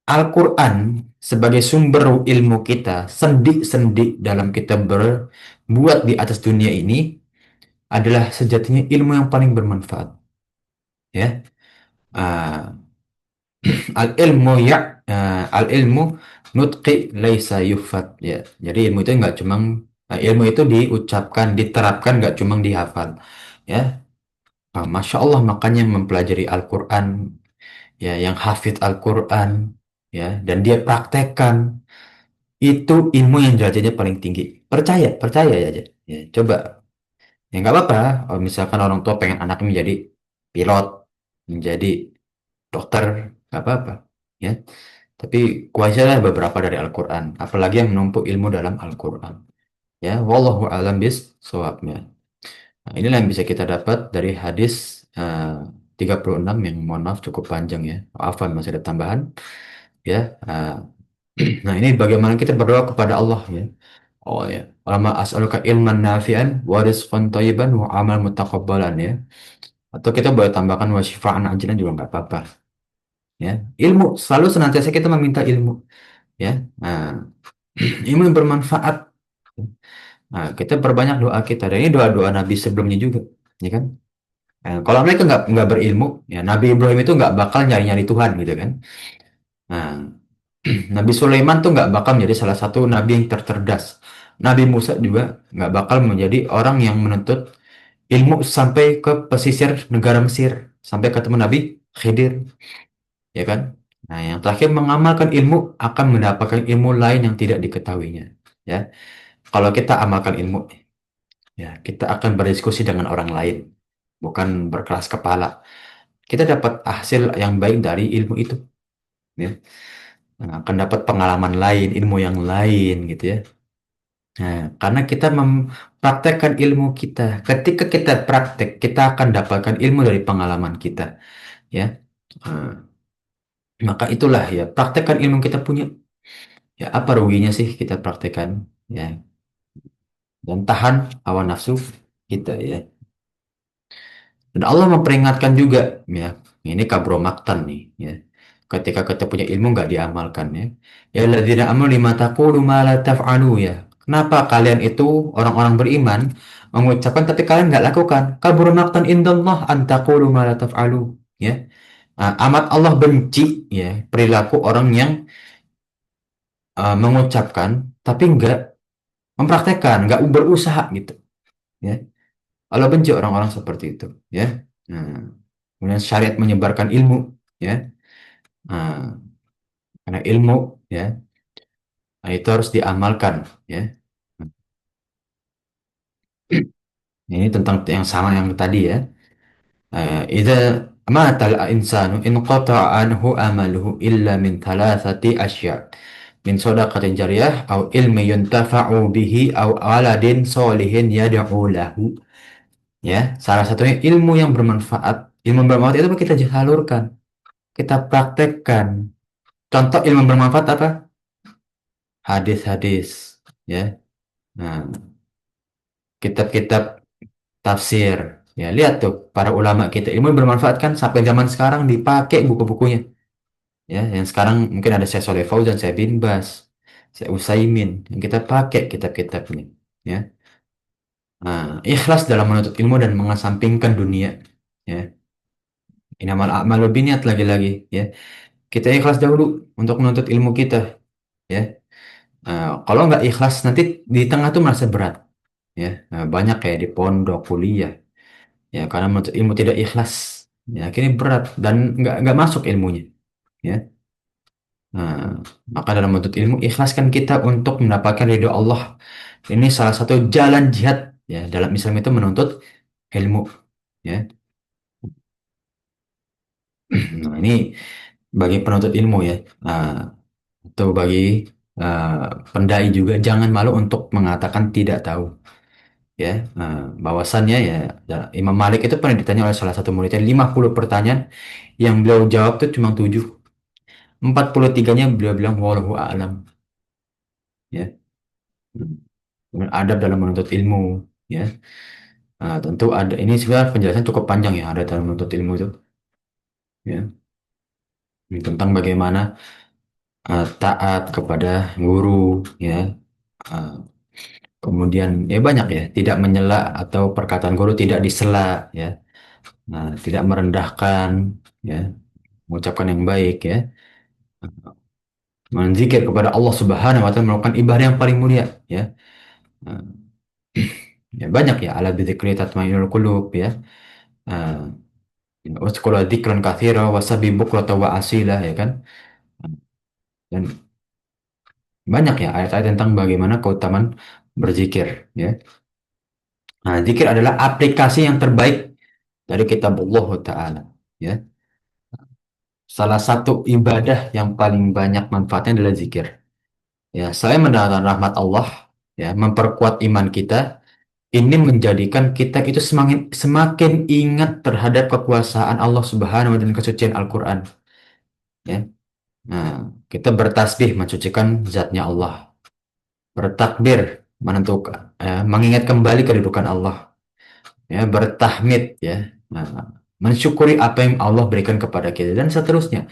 Speaker 1: Al-Quran sebagai sumber ilmu kita, sendi-sendi dalam kita berbuat di atas dunia ini adalah sejatinya ilmu yang paling bermanfaat, ya. Ah, al ilmu nutqi laisa yufat, ya. Jadi ilmu itu nggak cuma ilmu itu diucapkan, diterapkan, nggak cuma dihafal, ya. Masya Allah, makanya mempelajari Al-Quran, ya, yang hafid Al-Quran, ya, dan dia praktekkan, itu ilmu yang derajatnya paling tinggi. Percaya, percaya aja. Ya, coba. Ya nggak apa-apa. Kalau misalkan orang tua pengen anaknya menjadi pilot, menjadi dokter, nggak apa-apa. Ya. Tapi kuasailah beberapa dari Al-Quran. Apalagi yang menumpuk ilmu dalam Al-Quran. Ya, wallahu a'lam bissawabnya. Nah, inilah yang bisa kita dapat dari hadis 36 yang, mohon maaf, cukup panjang, ya. Maafan, masih ada tambahan. Ya. Nah, ini bagaimana kita berdoa kepada Allah, ya. Oh, ya. Lama as'aluka ilman nafi'an wa rizqan thayyiban wa amal mutaqabbalan, ya. Atau kita boleh tambahkan wa syifaan ajilan juga nggak apa-apa, ya. Ilmu, selalu senantiasa kita meminta ilmu, ya. Nah, ilmu yang bermanfaat. Nah, kita perbanyak doa kita. Dan ini doa-doa Nabi sebelumnya juga, ya kan? Kalau mereka nggak berilmu, ya Nabi Ibrahim itu nggak bakal nyari-nyari Tuhan, gitu kan? Nah, Nabi Sulaiman tuh nggak bakal menjadi salah satu nabi yang tercerdas. Nabi Musa juga nggak bakal menjadi orang yang menuntut ilmu sampai ke pesisir negara Mesir, sampai ketemu Nabi Khidir, ya kan? Nah, yang terakhir, mengamalkan ilmu akan mendapatkan ilmu lain yang tidak diketahuinya, ya. Kalau kita amalkan ilmu, ya, kita akan berdiskusi dengan orang lain, bukan berkeras kepala. Kita dapat hasil yang baik dari ilmu itu, ya. Nah, akan dapat pengalaman lain, ilmu yang lain, gitu, ya. Nah, karena kita mempraktekkan ilmu kita. Ketika kita praktek, kita akan dapatkan ilmu dari pengalaman kita, ya. Nah, maka itulah, ya, praktekkan ilmu yang kita punya. Ya, apa ruginya sih kita praktekkan, ya, dan tahan hawa nafsu kita, ya. Dan Allah memperingatkan juga, ya, ini kabro maktan nih, ya. Ketika kita punya ilmu nggak diamalkan, ya. Ya alladzina amanu lima taqulu ma la taf'alu, ya. Kenapa kalian itu orang-orang beriman mengucapkan tapi kalian nggak lakukan? Kabro maktan indallah an taqulu ma la taf'alu, ya. Amat Allah benci, ya, perilaku orang yang mengucapkan tapi nggak mempraktekkan, nggak berusaha gitu. Ya, Allah benci orang-orang seperti itu. Ya, nah, kemudian syariat menyebarkan ilmu. Ya, nah, karena ilmu, ya, nah, itu harus diamalkan. Ya, ini tentang yang sama yang tadi ya. إذا مات الإنسان انقطع عنه أمله إلا من ثلاثة أشياء من صدقة جارية أو علم ينتفع به أو ولد صالح يدعو له. Ya, salah satunya ilmu yang bermanfaat. Ilmu bermanfaat itu kita salurkan, kita praktekkan. Contoh ilmu bermanfaat apa? Hadis-hadis, ya. Nah, kitab-kitab tafsir. Ya, lihat tuh para ulama kita ilmu bermanfaat kan sampai zaman sekarang dipakai buku-bukunya. Ya, yang sekarang mungkin ada saya Soleh Fauzan, saya Bin Bas, saya Usaimin yang kita pakai kitab-kitabnya. Ya, nah, ikhlas dalam menuntut ilmu dan mengesampingkan dunia. Ya, inamal a'malu binniyat lagi-lagi. Ya, kita ikhlas dahulu untuk menuntut ilmu kita. Ya, kalau nggak ikhlas nanti di tengah tuh merasa berat. Ya, banyak kayak di pondok kuliah. Ya, karena menuntut ilmu tidak ikhlas. Ya, akhirnya berat dan nggak masuk ilmunya. Ya. Nah, maka dalam menuntut ilmu ikhlaskan kita untuk mendapatkan ridho Allah. Ini salah satu jalan jihad ya dalam Islam itu menuntut ilmu ya. Nah, ini bagi penuntut ilmu ya. Nah, atau bagi eh, pendai juga jangan malu untuk mengatakan tidak tahu ya. Bahwasannya ya, Imam Malik itu pernah ditanya oleh salah satu muridnya 50 pertanyaan yang beliau jawab tuh cuma 7. 43-nya beliau bilang wallahu a'lam ya. Kemudian adab dalam menuntut ilmu ya. Nah, tentu ada ini sebenarnya penjelasan cukup panjang ya ada dalam menuntut ilmu itu ya. Ini tentang bagaimana taat kepada guru ya. Uh, Kemudian ya banyak ya tidak menyela atau perkataan guru tidak disela ya. Nah, tidak merendahkan ya, mengucapkan yang baik ya. Menzikir kepada Allah Subhanahu wa taala melakukan ibadah yang paling mulia ya. Nah, ya banyak ya ala bidzikri tatmainnul qulub ya. Uh, Waskura dzikran katsira wasabi bukrata wa asila ya kan. Dan banyak ya ayat-ayat tentang bagaimana keutamaan berzikir ya. Nah, zikir adalah aplikasi yang terbaik dari kitab Allah Ta'ala ya. Salah satu ibadah yang paling banyak manfaatnya adalah zikir. Ya, saya mendatangkan rahmat Allah ya, memperkuat iman kita, ini menjadikan kita itu semakin ingat terhadap kekuasaan Allah Subhanahu wa taala dan kesucian Al-Qur'an ya. Nah, kita bertasbih mensucikan zatnya Allah, bertakbir menentukan mengingat kembali kedudukan Allah ya, bertahmid ya, nah, mensyukuri apa yang Allah berikan kepada kita dan seterusnya.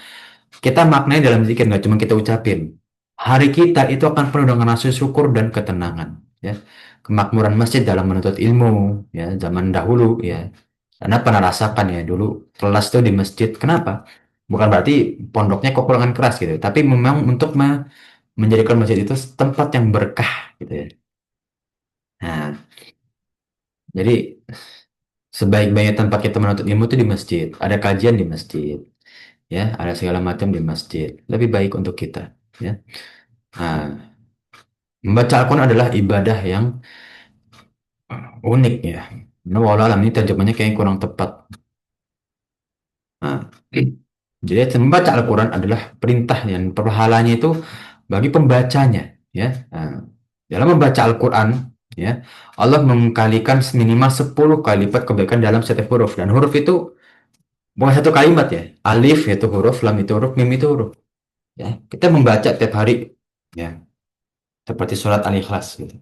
Speaker 1: Kita maknai dalam zikir nggak cuma kita ucapin. Hari kita itu akan penuh dengan rasa syukur dan ketenangan ya. Kemakmuran masjid dalam menuntut ilmu ya zaman dahulu ya. Karena pernah rasakan ya dulu kelas tuh di masjid. Kenapa? Bukan berarti pondoknya kekurangan keras gitu, tapi memang untuk menjadikan masjid itu tempat yang berkah gitu ya. Nah, jadi sebaik-baiknya tempat kita menuntut ilmu itu di masjid. Ada kajian di masjid, ya, ada segala macam di masjid. Lebih baik untuk kita, ya. Nah, membaca Al-Quran adalah ibadah yang unik ya. Nah, walau alam ini terjemahnya kayaknya kurang tepat. Nah, jadi membaca Al-Quran adalah perintah yang pahalanya itu bagi pembacanya, ya. Nah, dalam membaca Al-Quran, ya, Allah mengkalikan minimal 10 kali lipat kebaikan dalam setiap huruf dan huruf itu bukan satu kalimat ya. Alif itu huruf, lam itu huruf, mim itu huruf. Ya, kita membaca tiap hari, ya, seperti surat Al-Ikhlas gitu.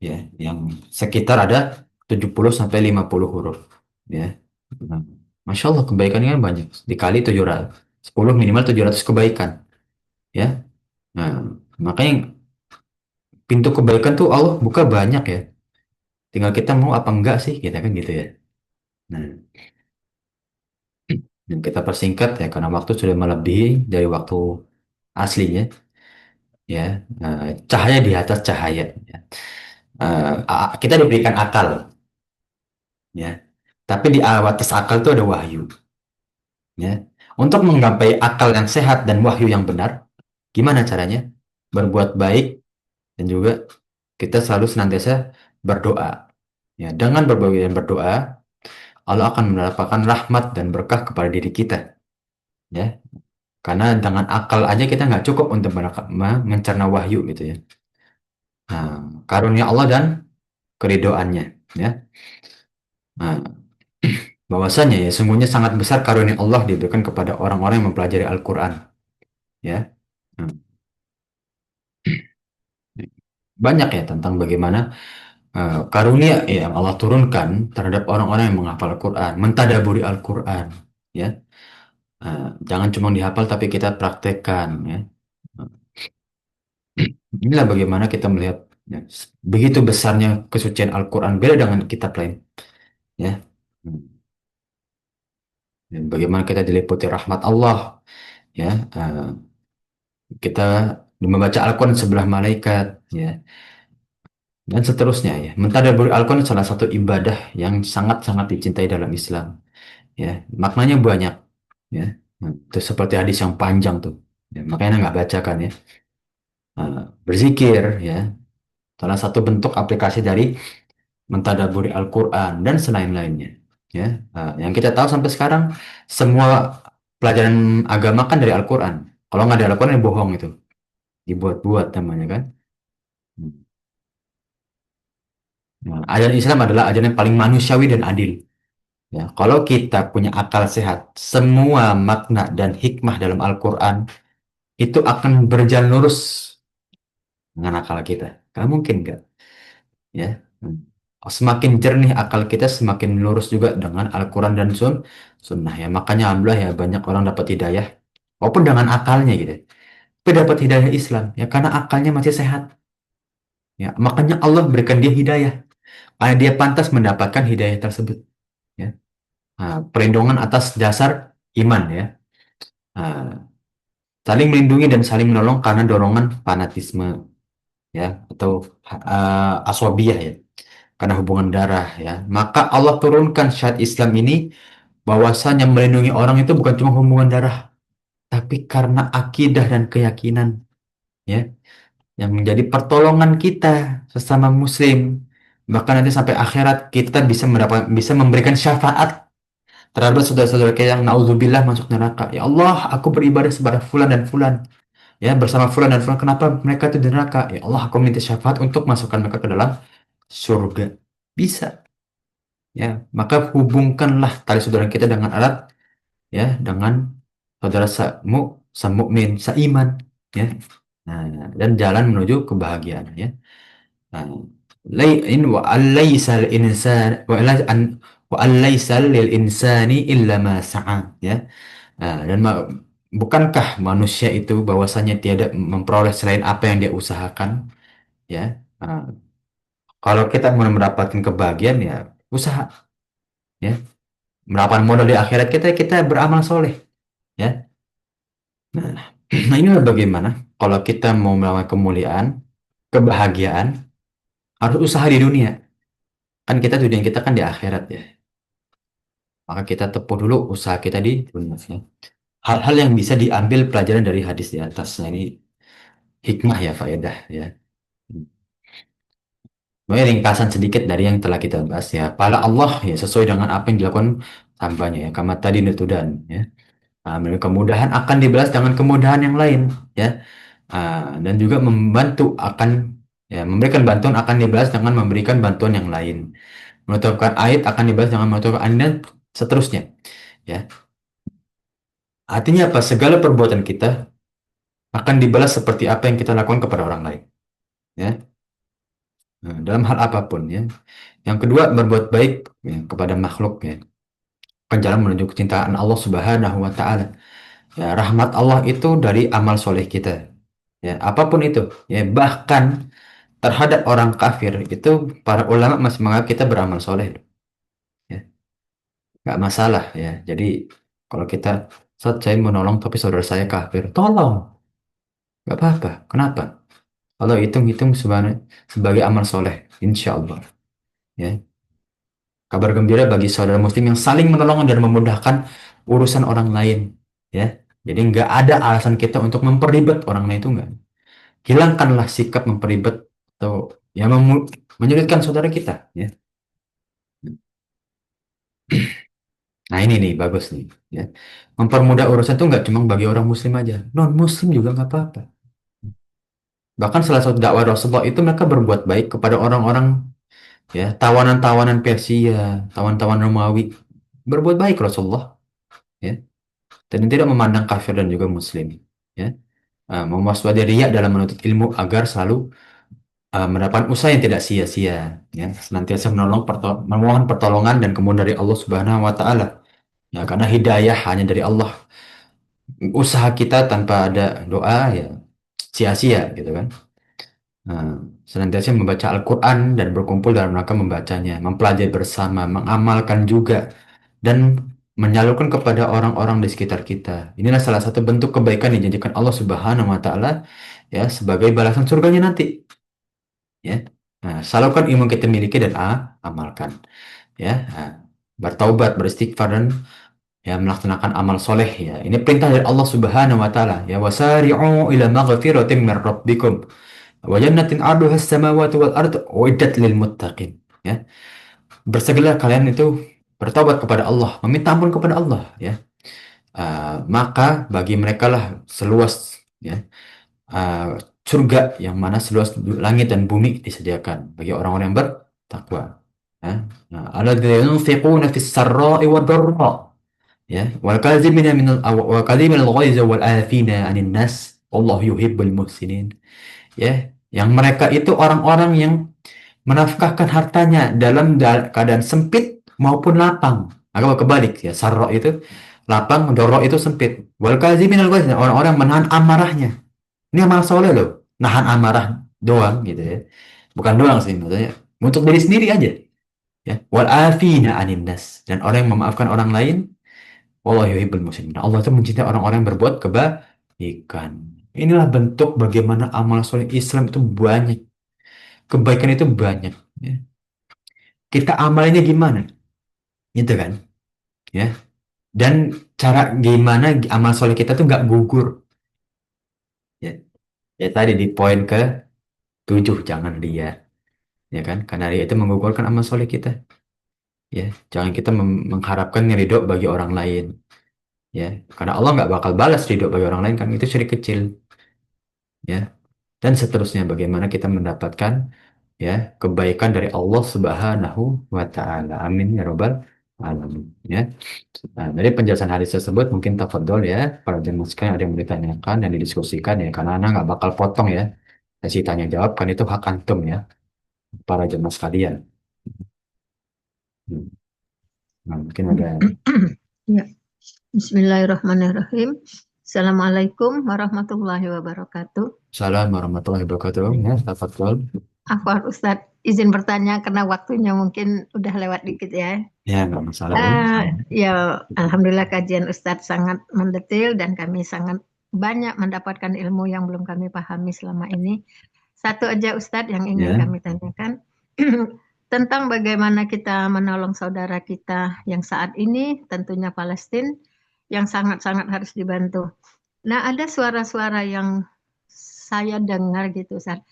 Speaker 1: Ya, yang sekitar ada 70 sampai 50 huruf. Ya, nah, Masya Allah kebaikannya kan banyak. Dikali 700, 10 minimal 700 kebaikan. Ya, nah, makanya pintu kebaikan tuh Allah buka banyak ya. Tinggal kita mau apa enggak sih, kita kan gitu ya. Nah, dan kita persingkat ya karena waktu sudah melebihi dari waktu aslinya. ya, cahaya di atas cahaya. Ya. Kita diberikan akal, ya. Tapi di atas akal itu ada wahyu, ya. Untuk menggapai akal yang sehat dan wahyu yang benar, gimana caranya? Berbuat baik dan juga kita selalu senantiasa berdoa. Ya, dengan berbagai dan berdoa, Allah akan mendapatkan rahmat dan berkah kepada diri kita. Ya, karena dengan akal aja kita nggak cukup untuk mencerna wahyu gitu ya. Nah, karunia Allah dan keridoannya. Ya, nah, bahwasanya ya sungguhnya sangat besar karunia Allah diberikan kepada orang-orang yang mempelajari Al-Quran. Ya, nah, banyak ya tentang bagaimana karunia yang Allah turunkan terhadap orang-orang yang menghafal Al-Quran, mentadaburi Al-Quran. Ya, jangan cuma dihafal tapi kita praktekkan. Ya. Inilah bagaimana kita melihat ya, begitu besarnya kesucian Al-Quran beda dengan kitab lain. Ya. Hmm. Dan bagaimana kita diliputi rahmat Allah. Ya. Kita membaca Al-Quran sebelah malaikat. Ya. Dan seterusnya ya. Mentadaburi Al-Quran salah satu ibadah yang sangat-sangat dicintai dalam Islam. Ya. Maknanya banyak. Ya. Itu seperti hadis yang panjang tuh. Ya, makanya nggak bacakan ya. Berzikir ya. Salah satu bentuk aplikasi dari mentadaburi Al-Quran dan selain-lainnya. Ya, yang kita tahu sampai sekarang semua pelajaran agama kan dari Al-Quran. Kalau nggak dari Al-Quran ya bohong itu, dibuat-buat namanya kan. Nah, ajaran Islam adalah ajaran yang paling manusiawi dan adil. Ya, kalau kita punya akal sehat, semua makna dan hikmah dalam Al-Quran itu akan berjalan lurus dengan akal kita. Nggak mungkin nggak? Ya. Hmm. Semakin jernih akal kita, semakin lurus juga dengan Al-Quran dan Sunnah ya. Makanya alhamdulillah ya banyak orang dapat hidayah, walaupun dengan akalnya gitu. Tapi dapat hidayah Islam ya karena akalnya masih sehat. Ya, makanya Allah berikan dia hidayah. Karena dia pantas mendapatkan hidayah tersebut. Ya. Nah, perlindungan atas dasar iman ya. Nah, saling melindungi dan saling menolong karena dorongan fanatisme ya atau aswabiyah ya. Karena hubungan darah ya. Maka Allah turunkan syariat Islam ini bahwasanya melindungi orang itu bukan cuma hubungan darah, tapi karena akidah dan keyakinan ya yang menjadi pertolongan kita sesama muslim. Bahkan nanti sampai akhirat kita bisa memberikan syafaat terhadap saudara-saudara kita yang naudzubillah masuk neraka. Ya Allah, aku beribadah kepada fulan dan fulan ya bersama fulan dan fulan. Kenapa mereka itu di neraka? Ya Allah, aku minta syafaat untuk masukkan mereka ke dalam surga. Bisa. Ya, maka hubungkanlah tali saudara kita dengan alat ya dengan saudara mukmin seiman ya. Nah, dan jalan menuju kebahagiaan ya. Nah, in wa alaysal insan wa alaysal lil insani illa ma sa'a ya. Nah, dan bukankah manusia itu bahwasanya tiada memperoleh selain apa yang dia usahakan ya. Nah, kalau kita mau mendapatkan kebahagiaan ya usaha ya. Mendapatkan modal di akhirat kita beramal soleh ya. Nah, nah ini bagaimana kalau kita mau melakukan kemuliaan, kebahagiaan, harus usaha di dunia. Kan kita tujuan kita kan di akhirat ya. Maka kita tepuh dulu usaha kita di dunia. Ya. Hal-hal yang bisa diambil pelajaran dari hadis di atas. Nah, ini hikmah ya, faedah ya. Ini ringkasan sedikit dari yang telah kita bahas ya. Pada Allah ya sesuai dengan apa yang dilakukan hambanya ya. Kama tadi nutudan ya. Nah, kemudahan akan dibalas dengan kemudahan yang lain ya. Dan juga memberikan bantuan akan dibalas dengan memberikan bantuan yang lain. Menutupkan aib akan dibalas dengan menutupkan aib dan seterusnya. Ya, artinya apa? Segala perbuatan kita akan dibalas seperti apa yang kita lakukan kepada orang lain. Ya, nah, dalam hal apapun. Ya. Yang kedua, berbuat baik ya, kepada makhluk. Ya. Akan jalan menuju kecintaan Allah Subhanahu Wa Taala. Ya, rahmat Allah itu dari amal soleh kita. Ya, apapun itu. Ya, bahkan terhadap orang kafir itu para ulama masih menganggap kita beramal soleh ya nggak masalah ya jadi kalau saya menolong tapi saudara saya kafir tolong nggak apa-apa kenapa Allah hitung-hitung sebagai amal soleh, insya Allah. Ya, kabar gembira bagi saudara muslim yang saling menolong dan memudahkan urusan orang lain. Ya, jadi nggak ada alasan kita untuk memperlibat orang lain itu nggak. Hilangkanlah sikap memperlibat atau ya menyulitkan saudara kita. Ya, nah ini nih bagus nih. Ya, mempermudah urusan itu nggak cuma bagi orang muslim aja, non muslim juga nggak apa-apa. Bahkan salah satu dakwah Rasulullah itu mereka berbuat baik kepada orang-orang ya tawanan-tawanan Persia, tawan-tawan Romawi berbuat baik Rasulullah ya dan tidak memandang kafir dan juga muslim ya. Mewaspadai riya dalam menuntut ilmu agar selalu mendapatkan usaha yang tidak sia-sia ya senantiasa memohon pertolongan dan kemudian dari Allah Subhanahu wa taala ya karena hidayah hanya dari Allah, usaha kita tanpa ada doa ya sia-sia gitu kan. Nah, senantiasa membaca Al-Quran dan berkumpul dalam rangka membacanya, mempelajari bersama, mengamalkan juga, dan menyalurkan kepada orang-orang di sekitar kita. Inilah salah satu bentuk kebaikan yang dijanjikan Allah Subhanahu wa Ta'ala ya sebagai balasan surganya nanti. Ya, nah, salurkan ilmu yang kita miliki dan amalkan. Ya, nah, bertaubat, beristighfar dan ya melaksanakan amal soleh ya. Ini perintah dari Allah Subhanahu wa Ta'ala. Ya, wasari'u ila maghfiratin min rabbikum wa jannatin 'arduha as-samawati wal ardu uiddat lil muttaqin. Ya, bersegeralah kalian itu bertobat kepada Allah, meminta ampun kepada Allah ya. Maka bagi mereka lah seluas ya uh, surga yang mana seluas langit dan bumi disediakan bagi orang-orang yang bertakwa. Ya. Nah, alladzina yunfiquna fis sarra'i wad dharra ya wal kadhimina wal kadhimina al-ghaiza wal afina 'anil nas wallahu yuhibbul muhsinin. Ya, yang mereka itu orang-orang yang menafkahkan hartanya dalam keadaan sempit maupun lapang. Agak kebalik ya, sarro itu lapang, doro itu sempit. Wal kaziminal ghaiz, orang-orang menahan amarahnya. Ini amal soleh loh, nahan amarah doang gitu ya. Bukan doang sih maksudnya, untuk diri sendiri aja ya. Wal afina anin nas, dan orang yang memaafkan orang lain. Wallahu yuhibbul muslimin. Allah itu mencintai orang-orang yang berbuat kebaikan. Inilah bentuk bagaimana amal soleh Islam itu banyak. Kebaikan itu banyak. Ya. Kita amalinnya gimana? Gitu kan? Ya. Dan cara gimana amal soleh kita tuh nggak gugur. Ya. Ya tadi di poin ke 7 jangan ria. Ya kan? Karena ria itu menggugurkan amal soleh kita. Ya. Jangan kita mengharapkan ridho bagi orang lain. Ya. Karena Allah nggak bakal balas ridho bagi orang lain kan. Itu syirik kecil. Ya. Dan seterusnya bagaimana kita mendapatkan ya kebaikan dari Allah Subhanahu wa taala. Amin ya robbal alamin. Ya. Nah, dari penjelasan hadis tersebut mungkin tafadhol ya para jemaah sekalian ada yang mau ditanyakan dan didiskusikan ya karena anak nggak bakal potong ya sesi tanya jawab kan itu hak antum ya para jemaah sekalian. Hmm. Nah, mungkin ada
Speaker 2: Ya, Bismillahirrahmanirrahim. Assalamualaikum warahmatullahi wabarakatuh.
Speaker 1: salam warahmatullahi wabarakatuh ya tafadhol.
Speaker 2: Afwan Ustadz, izin bertanya karena waktunya mungkin udah lewat dikit ya.
Speaker 1: Ya nggak masalah ya.
Speaker 2: Ya, Alhamdulillah kajian Ustadz sangat mendetil dan kami sangat banyak mendapatkan ilmu yang belum kami pahami selama ini. Satu aja Ustadz yang ingin
Speaker 1: Ya.
Speaker 2: kami tanyakan tentang bagaimana kita menolong saudara kita yang saat ini tentunya Palestina yang sangat-sangat harus dibantu. Nah, ada suara-suara yang saya dengar gitu, Ustadz.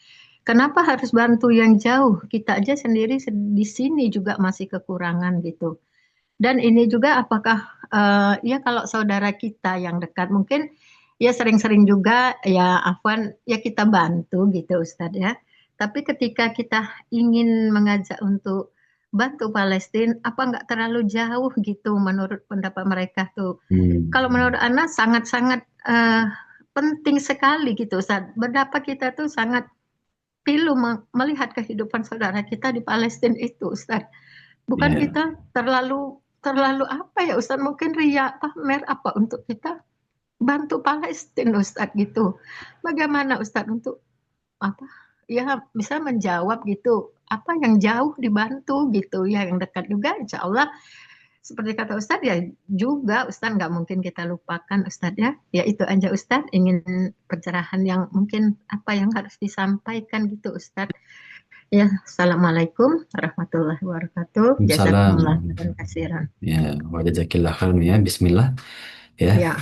Speaker 2: Kenapa harus bantu yang jauh? Kita aja sendiri di sini juga masih kekurangan gitu. Dan ini juga apakah ya kalau saudara kita yang dekat mungkin ya sering-sering juga ya Afwan ya kita bantu gitu Ustadz ya. Tapi ketika kita ingin mengajak untuk bantu Palestina, apa nggak terlalu jauh gitu menurut pendapat mereka tuh? Kalau menurut Ana sangat-sangat penting sekali gitu Ustadz. Pendapat kita tuh sangat pilu melihat kehidupan saudara kita di Palestina itu Ustadz. Bukan
Speaker 1: Ya.
Speaker 2: kita terlalu terlalu apa ya Ustadz mungkin ria pamer apa untuk kita bantu Palestina Ustadz gitu. Bagaimana Ustadz untuk apa ya bisa menjawab gitu apa yang jauh dibantu gitu ya yang dekat juga insya Allah seperti kata Ustadz ya juga Ustadz nggak mungkin kita lupakan Ustadz ya. Ya itu aja Ustadz ingin pencerahan yang mungkin apa yang harus disampaikan gitu Ustadz. Ya, Assalamualaikum warahmatullahi wabarakatuh.
Speaker 1: Salam.
Speaker 2: Jazakumullah khairan kasiran.
Speaker 1: Ya, wa jazakillah khairan ya. Bismillah. Ya,
Speaker 2: Ya,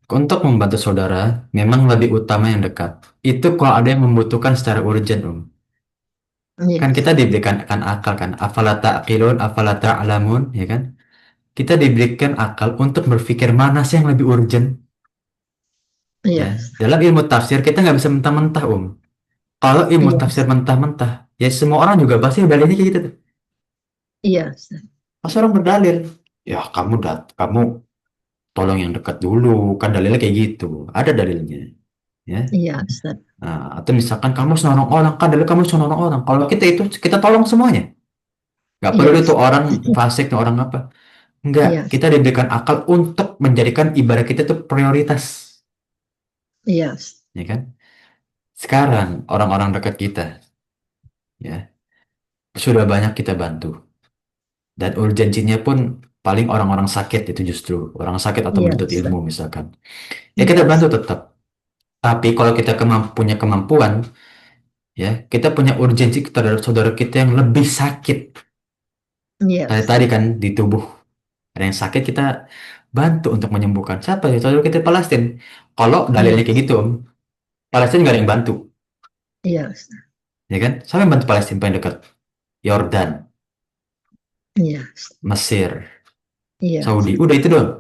Speaker 1: untuk membantu saudara, memang lebih utama yang dekat. Itu kalau ada yang membutuhkan secara urgent, Om. Kan
Speaker 2: iya,
Speaker 1: kita diberikan kan akal kan. Afala ta'qilun, afala ta'lamun, ya kan? Kita diberikan akal untuk berpikir mana sih yang lebih urgent, ya.
Speaker 2: iya,
Speaker 1: Dalam ilmu tafsir kita nggak bisa mentah-mentah, Om. Kalau ilmu
Speaker 2: iya,
Speaker 1: tafsir mentah-mentah, ya semua orang juga pasti dalilnya kayak gitu tuh.
Speaker 2: iya,
Speaker 1: Pas orang berdalil, ya kamu tolong yang dekat dulu, kan dalilnya kayak gitu. Ada dalilnya, ya.
Speaker 2: iya, Ustaz.
Speaker 1: Nah, atau misalkan kamu senolong orang, kan dalil kamu senolong orang. Kalau kita itu kita tolong semuanya. Nggak perlu
Speaker 2: Iya,
Speaker 1: itu
Speaker 2: Ustaz.
Speaker 1: orang fasik atau orang apa. Enggak,
Speaker 2: Iya,
Speaker 1: kita diberikan akal untuk menjadikan ibadah kita itu prioritas,
Speaker 2: iya, Ustaz.
Speaker 1: ya kan? Sekarang orang-orang dekat kita, ya, sudah banyak kita bantu. Dan urgensinya pun paling orang-orang sakit itu justru orang sakit atau
Speaker 2: Iya,
Speaker 1: menuntut
Speaker 2: Ustaz.
Speaker 1: ilmu misalkan. Ya kita
Speaker 2: Iya,
Speaker 1: bantu
Speaker 2: Ustaz.
Speaker 1: tetap. Tapi kalau kita punya kemampuan, ya kita punya urgensi terhadap saudara kita yang lebih sakit.
Speaker 2: Iya,
Speaker 1: Kayak tadi
Speaker 2: Ustaz.
Speaker 1: kan di tubuh ada yang sakit kita bantu untuk menyembuhkan. Siapa ya saudara kita Palestina? Kalau
Speaker 2: Iya,
Speaker 1: dalilnya kayak gitu, Om, Palestina nggak ada yang bantu,
Speaker 2: iya, Ustaz.
Speaker 1: ya kan? Siapa yang bantu Palestina paling dekat? Yordan,
Speaker 2: Iya, Ustaz.
Speaker 1: Mesir,
Speaker 2: Iya,
Speaker 1: Saudi.
Speaker 2: Ustaz.
Speaker 1: Udah itu doang.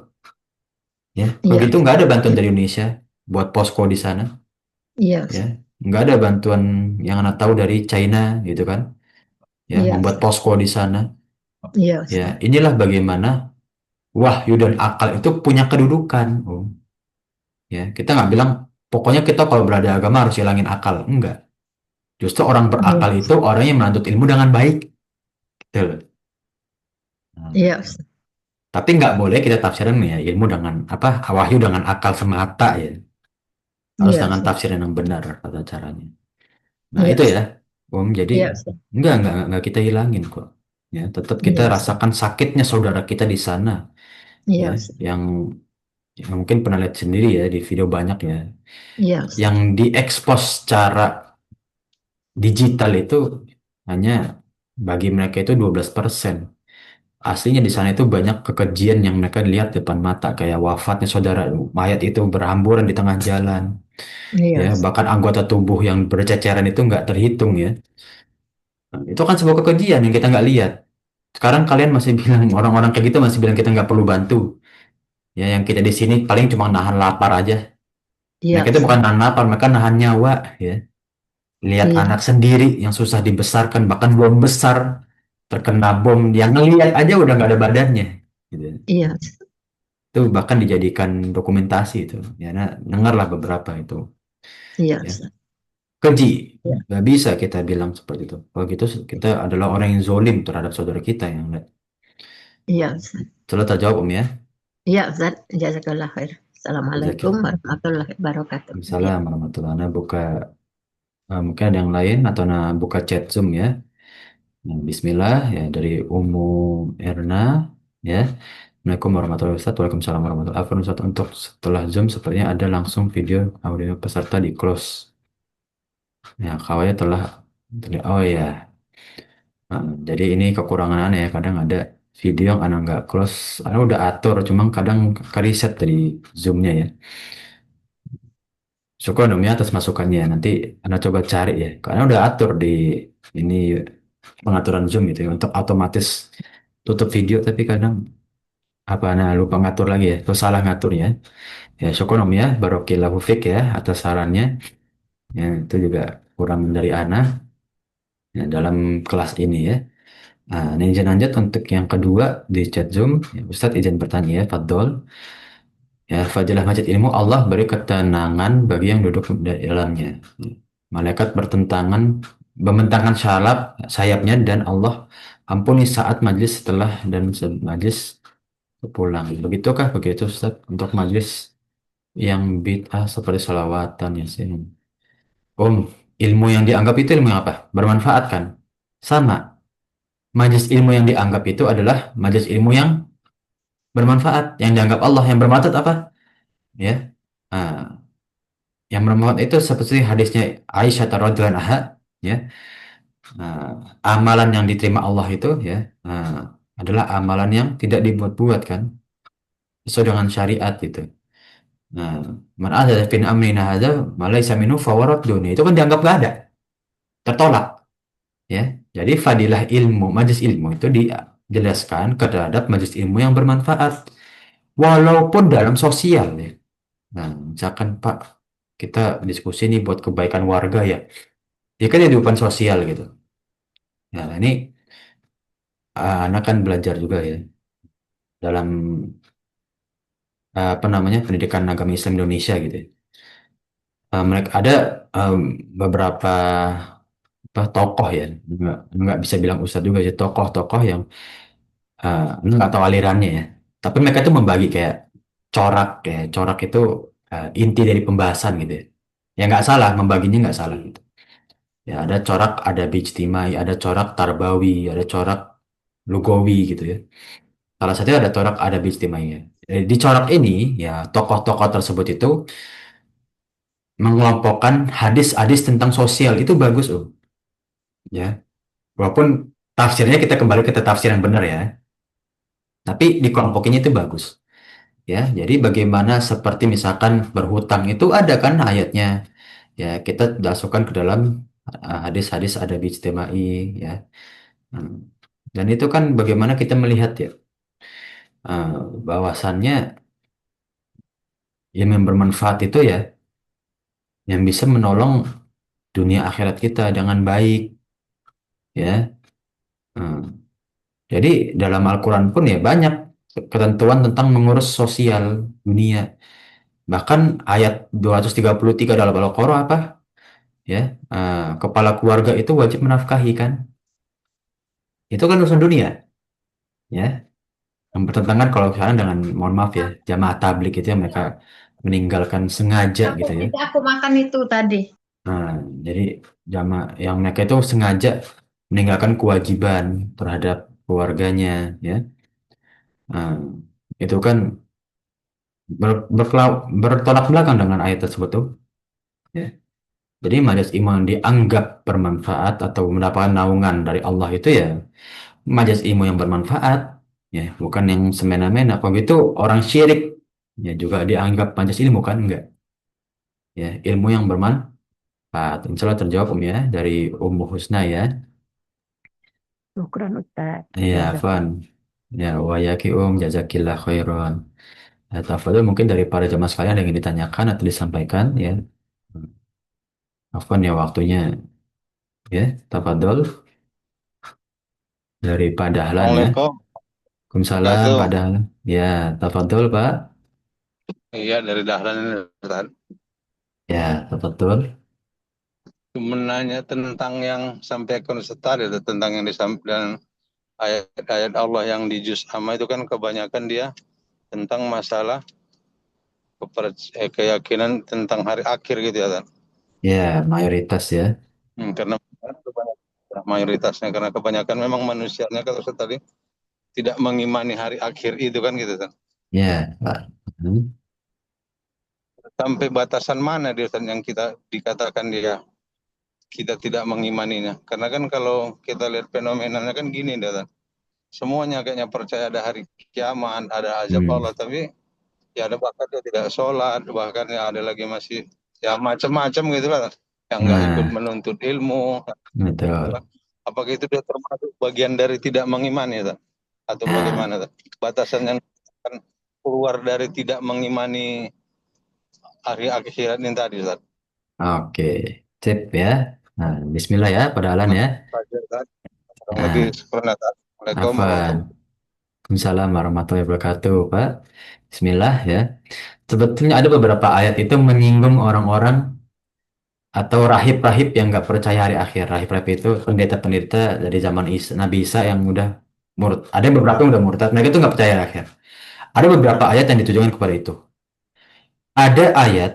Speaker 1: Ya,
Speaker 2: Iya,
Speaker 1: begitu nggak ada bantuan
Speaker 2: iya,
Speaker 1: dari Indonesia buat posko di sana.
Speaker 2: iya,
Speaker 1: Ya,
Speaker 2: Ustaz.
Speaker 1: nggak ada bantuan yang anak tahu dari China gitu kan, ya
Speaker 2: Iya,
Speaker 1: membuat
Speaker 2: Ustaz.
Speaker 1: posko di sana.
Speaker 2: Iya,
Speaker 1: Ya,
Speaker 2: Ustaz.
Speaker 1: inilah bagaimana wahyu dan akal itu punya kedudukan. Oh, ya kita nggak bilang pokoknya kita kalau berada agama harus hilangin akal, enggak. Justru orang
Speaker 2: Iya,
Speaker 1: berakal itu orang yang menuntut ilmu dengan baik, gitu loh. Nah,
Speaker 2: iya, Ustaz.
Speaker 1: tapi nggak boleh kita tafsirin ya ilmu dengan apa wahyu dengan akal semata ya, harus
Speaker 2: Iya,
Speaker 1: dengan
Speaker 2: Ustaz.
Speaker 1: tafsir yang benar kata caranya. Nah,
Speaker 2: Iya,
Speaker 1: itu ya,
Speaker 2: Ustaz.
Speaker 1: Om. Jadi
Speaker 2: Iya, Ustaz.
Speaker 1: enggak kita hilangin kok. Ya, tetap kita
Speaker 2: Iya, Ustaz.
Speaker 1: rasakan sakitnya saudara kita di sana, ya,
Speaker 2: Iya, Ustaz.
Speaker 1: yang mungkin pernah lihat sendiri ya di video banyak ya,
Speaker 2: Iya, Ustaz.
Speaker 1: yang diekspos secara digital itu hanya bagi mereka itu 12%. Aslinya di sana itu banyak kekejian yang mereka lihat depan mata, kayak wafatnya saudara, mayat itu berhamburan di tengah jalan,
Speaker 2: Iya,
Speaker 1: ya,
Speaker 2: Ustaz.
Speaker 1: bahkan anggota tubuh yang berceceran itu nggak terhitung ya. Nah, itu kan sebuah kekejian yang kita nggak lihat. Sekarang kalian masih bilang orang-orang kayak gitu masih bilang kita nggak perlu bantu. Ya, yang kita di sini paling cuma nahan lapar aja.
Speaker 2: Iya,
Speaker 1: Mereka itu bukan
Speaker 2: Ustaz.
Speaker 1: nahan lapar, mereka nahan nyawa. Ya, lihat
Speaker 2: Iya,
Speaker 1: anak sendiri yang susah dibesarkan, bahkan belum besar terkena bom, yang ngelihat aja udah nggak ada badannya. Gitu.
Speaker 2: iya, Ustaz.
Speaker 1: Itu bahkan dijadikan dokumentasi itu. Ya, nah, dengarlah beberapa itu.
Speaker 2: Iya,
Speaker 1: Ya,
Speaker 2: Ustaz.
Speaker 1: keji.
Speaker 2: Iya,
Speaker 1: Nggak bisa kita bilang seperti itu. Kalau gitu kita adalah orang yang zolim terhadap saudara kita yang
Speaker 2: iya, Ustaz.
Speaker 1: Coba terjawab Om ya.
Speaker 2: Iya, Ustaz. Jazakallah khair. Assalamualaikum
Speaker 1: Jazakillah.
Speaker 2: warahmatullahi wabarakatuh. Iya.
Speaker 1: Waalaikumsalam warahmatullahi wabarakatuh. Nah, buka mungkin ada yang lain atau buka chat Zoom ya. Nah, Bismillah ya dari Umu Erna ya. Assalamualaikum warahmatullahi wabarakatuh. Waalaikumsalam warahmatullahi wabarakatuh. Ustaz, untuk setelah Zoom sepertinya ada langsung video audio peserta di close. Ya, kawannya oh ya. Nah, jadi ini kekurangan aneh ya. Kadang ada video yang anak nggak close. Anak udah atur, cuma kadang ke reset dari Zoom-nya ya. Syukur dong ya atas masukannya. Nanti Anda coba cari ya. Karena udah atur di ini pengaturan Zoom gitu ya untuk otomatis tutup video, tapi kadang apa lupa ngatur lagi ya. Terus salah ngaturnya. Ya syukur dong ya Barokillahu Fik ya atas sarannya. Ya itu juga kurang dari Ana ya, dalam kelas ini ya. Nah, ini izin lanjut untuk yang kedua di chat Zoom. Ya, Ustadz izin bertanya ya, Fadol. Ya, Fadilah Masjid Ilmu, Allah beri ketenangan bagi yang duduk di dalamnya. Malaikat membentangkan sayapnya dan Allah ampuni saat majlis setelah dan majlis pulang. Begitukah begitu Ustaz untuk majlis yang bid'ah seperti salawatan ya sih. Ilmu yang dianggap itu ilmu yang apa? Bermanfaat kan? Sama. majelis ilmu yang dianggap itu adalah majelis ilmu yang bermanfaat, yang dianggap Allah. Yang bermanfaat apa? Ya, ah, yang bermanfaat itu seperti hadisnya Aisyah radhiyallahu anha, ya, amalan yang diterima Allah itu, ya, adalah amalan yang tidak dibuat-buat kan, sesuai dengan syariat itu. Nah, man ahdatsa fi amrina hadza ma laysa minhu fahuwa raddun. Itu kan dianggap gak ada, tertolak, ya. Jadi fadilah ilmu, majelis ilmu itu dijelaskan terhadap majelis ilmu yang bermanfaat walaupun dalam sosial, ya. Nah, misalkan Pak, kita diskusi nih buat kebaikan warga, ya. Ya kan kehidupan sosial gitu. Nah, ini anak kan belajar juga ya dalam apa namanya pendidikan agama Islam Indonesia gitu, ya. Mereka ada beberapa apa, tokoh ya, nggak bisa bilang ustadz juga sih, tokoh-tokoh yang nggak tahu alirannya ya, tapi mereka tuh membagi kayak corak, ya corak itu inti dari pembahasan gitu ya. Ya nggak salah, membaginya nggak salah gitu. Ya ada corak, ada bijtimai, ada corak tarbawi, ada corak lugawi gitu ya. Salah satunya ada corak, ada bijtimai ya. Di corak ini ya tokoh-tokoh tersebut itu mengelompokkan hadis-hadis tentang sosial itu bagus, ya. Walaupun tafsirnya kita kembali ke tafsir yang benar ya, tapi dikelompokinnya itu bagus. Ya, jadi bagaimana seperti misalkan berhutang itu ada kan ayatnya. Ya, kita masukkan ke dalam hadis-hadis ada ijtimai, ya. Hmm. Dan itu kan bagaimana kita melihat ya, bahwasannya yang bermanfaat itu ya yang bisa menolong dunia akhirat kita dengan baik, ya. Hmm. Jadi dalam Al-Quran pun ya banyak ketentuan tentang mengurus sosial dunia. Bahkan ayat 233 dalam Al-Quran apa? Ya, kepala keluarga itu wajib menafkahi kan? Itu kan urusan dunia, ya. Yang bertentangan kalau misalnya dengan, mohon maaf ya, jamaah tablik itu yang mereka meninggalkan sengaja gitu ya.
Speaker 2: Aku makan itu tadi.
Speaker 1: Nah, jadi jamaah yang mereka itu sengaja meninggalkan kewajiban terhadap keluarganya, ya. Nah, itu kan bertolak belakang dengan ayat tersebut tuh, ya. Jadi majelis iman dianggap bermanfaat atau mendapatkan naungan dari Allah itu ya majelis ilmu yang bermanfaat, ya, bukan yang semena-mena. Kalau gitu orang syirik ya juga dianggap majelis ilmu kan, enggak, ya, ilmu yang bermanfaat. Insya Allah terjawab ya dari Ummu Husna ya.
Speaker 3: Syukran Ustaz.
Speaker 1: Iya,
Speaker 3: Jazak.
Speaker 1: Van. Ya, wa yaki jazakillah khairan. Ya, tafadhol, mungkin dari para jamaah sekalian ada yang ingin ditanyakan atau disampaikan ya. Afwan ya waktunya, ya. Tafadhol dari Pak Dahlan ya.
Speaker 4: Assalamualaikum.
Speaker 1: Waalaikumsalam Pak
Speaker 4: Wabarakatuh.
Speaker 1: Dahlan. Ya, tafadhol Pak.
Speaker 4: Iya, dari Dahlan ini, Ustaz.
Speaker 1: Ya, tafadhol.
Speaker 4: Menanya tentang yang sampaikan Ustaz tadi, tentang yang disampaikan ayat-ayat Allah yang di juz amma itu kan kebanyakan dia tentang masalah keyakinan tentang hari akhir gitu ya, Ustaz.
Speaker 1: Ya, mayoritas ya.
Speaker 4: Karena mayoritasnya, karena kebanyakan memang manusianya kalau Ustaz tadi tidak mengimani hari akhir itu kan gitu, Ustaz.
Speaker 1: Ya, Pak.
Speaker 4: Sampai batasan mana dia, Ustaz, yang kita dikatakan dia kita tidak mengimaninya? Karena kan kalau kita lihat fenomenanya kan gini, Ustaz. Semuanya kayaknya percaya ada hari kiamat, ada azab
Speaker 1: Hmm.
Speaker 4: Allah, tapi ya ada bahkan dia tidak sholat, bahkan ya ada lagi masih ya macam-macam gitu lah, yang nggak ikut
Speaker 1: Nah,
Speaker 4: menuntut ilmu.
Speaker 1: betul.
Speaker 4: Apakah itu dia termasuk bagian dari tidak mengimani, tak? Atau
Speaker 1: Nah,
Speaker 4: bagaimana? Tak? Batasan yang akan keluar dari tidak mengimani hari akhirat ini tadi, tak?
Speaker 1: oke. Sip ya. Nah, bismillah ya, pada Alan ya.
Speaker 4: Kurang lebih
Speaker 1: Nah,
Speaker 4: seperti itu. Assalamualaikum
Speaker 1: Afan.
Speaker 4: warahmatullahi
Speaker 1: Waalaikumsalam warahmatullahi wabarakatuh, Pak. Bismillah ya. Sebetulnya ada beberapa ayat itu menyinggung orang-orang atau rahib-rahib yang nggak percaya hari akhir. Rahib-rahib itu pendeta-pendeta dari zaman Nabi Isa yang udah murtad. Ada beberapa yang udah murtad. Mereka itu nggak percaya hari akhir. Ada beberapa ayat yang ditujukan kepada itu. Ada ayat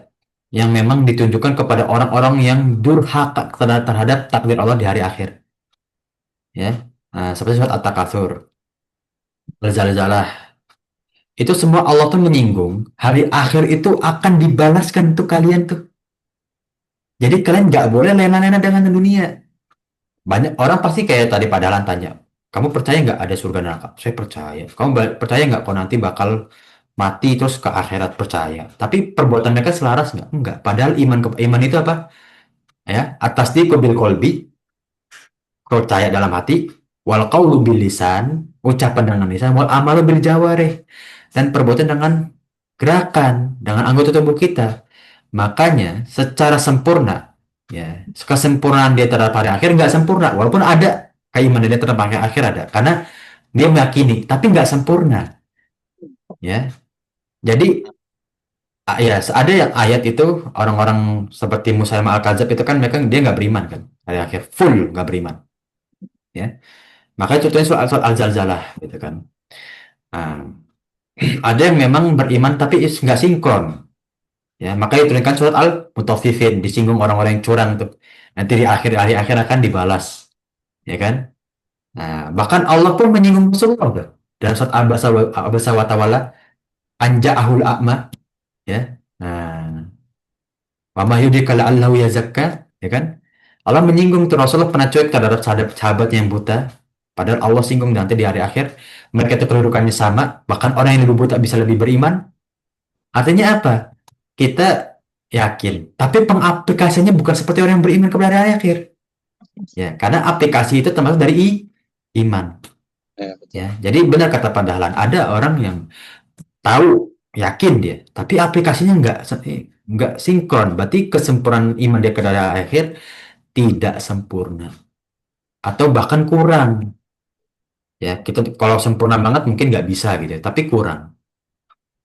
Speaker 1: yang memang ditunjukkan kepada orang-orang yang durhaka terhadap takdir Allah di hari akhir. Ya. seperti surat At-Takatsur, Zalzalah. Itu semua Allah tuh menyinggung hari akhir itu akan dibalaskan untuk kalian tuh. Jadi kalian nggak boleh lena-lena dengan dunia. Banyak orang pasti kayak tadi Padalan tanya, kamu percaya nggak ada surga neraka? Saya percaya. Kamu percaya nggak kau nanti bakal mati terus ke akhirat? Percaya. Tapi perbuatan mereka selaras nggak? Enggak. Padahal iman itu apa? Ya, atas di bil kolbi, percaya dalam hati, wal qaulu bil lisan, ucapan dengan lisan, wal amalu bil jawarih, dan perbuatan dengan gerakan, dengan anggota tubuh kita. Makanya secara sempurna, ya, kesempurnaan dia terhadap hari akhir nggak sempurna, walaupun ada keimanan dia terhadap hari akhir ada, karena dia meyakini, tapi nggak sempurna, ya. Jadi ya ada yang ayat itu orang-orang seperti Musailamah Al-Kadzab itu kan mereka dia nggak beriman kan, hari akhir full nggak beriman, ya. Makanya contohnya soal Al-Zalzalah gitu kan. Nah, ada yang memang beriman tapi nggak sinkron. Ya, makanya diturunkan surat Al-Mutaffifin, disinggung orang-orang yang curang tuh. Nanti di akhir akan dibalas, ya kan? Nah, bahkan Allah pun menyinggung Rasulullah tuh. Dalam surat Abasa wa Tawalla, anja'ahul a'ma, ya. Nah, wa ma yudrika la'allahu yazakka, ya kan? Allah menyinggung tuh Rasulullah pernah cuek terhadap sahabatnya yang buta. Padahal Allah singgung nanti di hari akhir mereka itu kedudukannya sama, bahkan orang yang lebih buta bisa lebih beriman. Artinya apa? Kita yakin, tapi pengaplikasinya bukan seperti orang yang beriman kepada hari akhir. Ya, karena aplikasi itu termasuk dari iman.
Speaker 4: Ya, betul.
Speaker 1: Ya, jadi benar kata Pak Dahlan, ada orang yang tahu, yakin dia, tapi aplikasinya nggak sinkron. Berarti kesempurnaan iman dia kepada hari akhir tidak sempurna atau bahkan kurang. Ya, kita kalau sempurna banget mungkin nggak bisa gitu, ya, tapi kurang.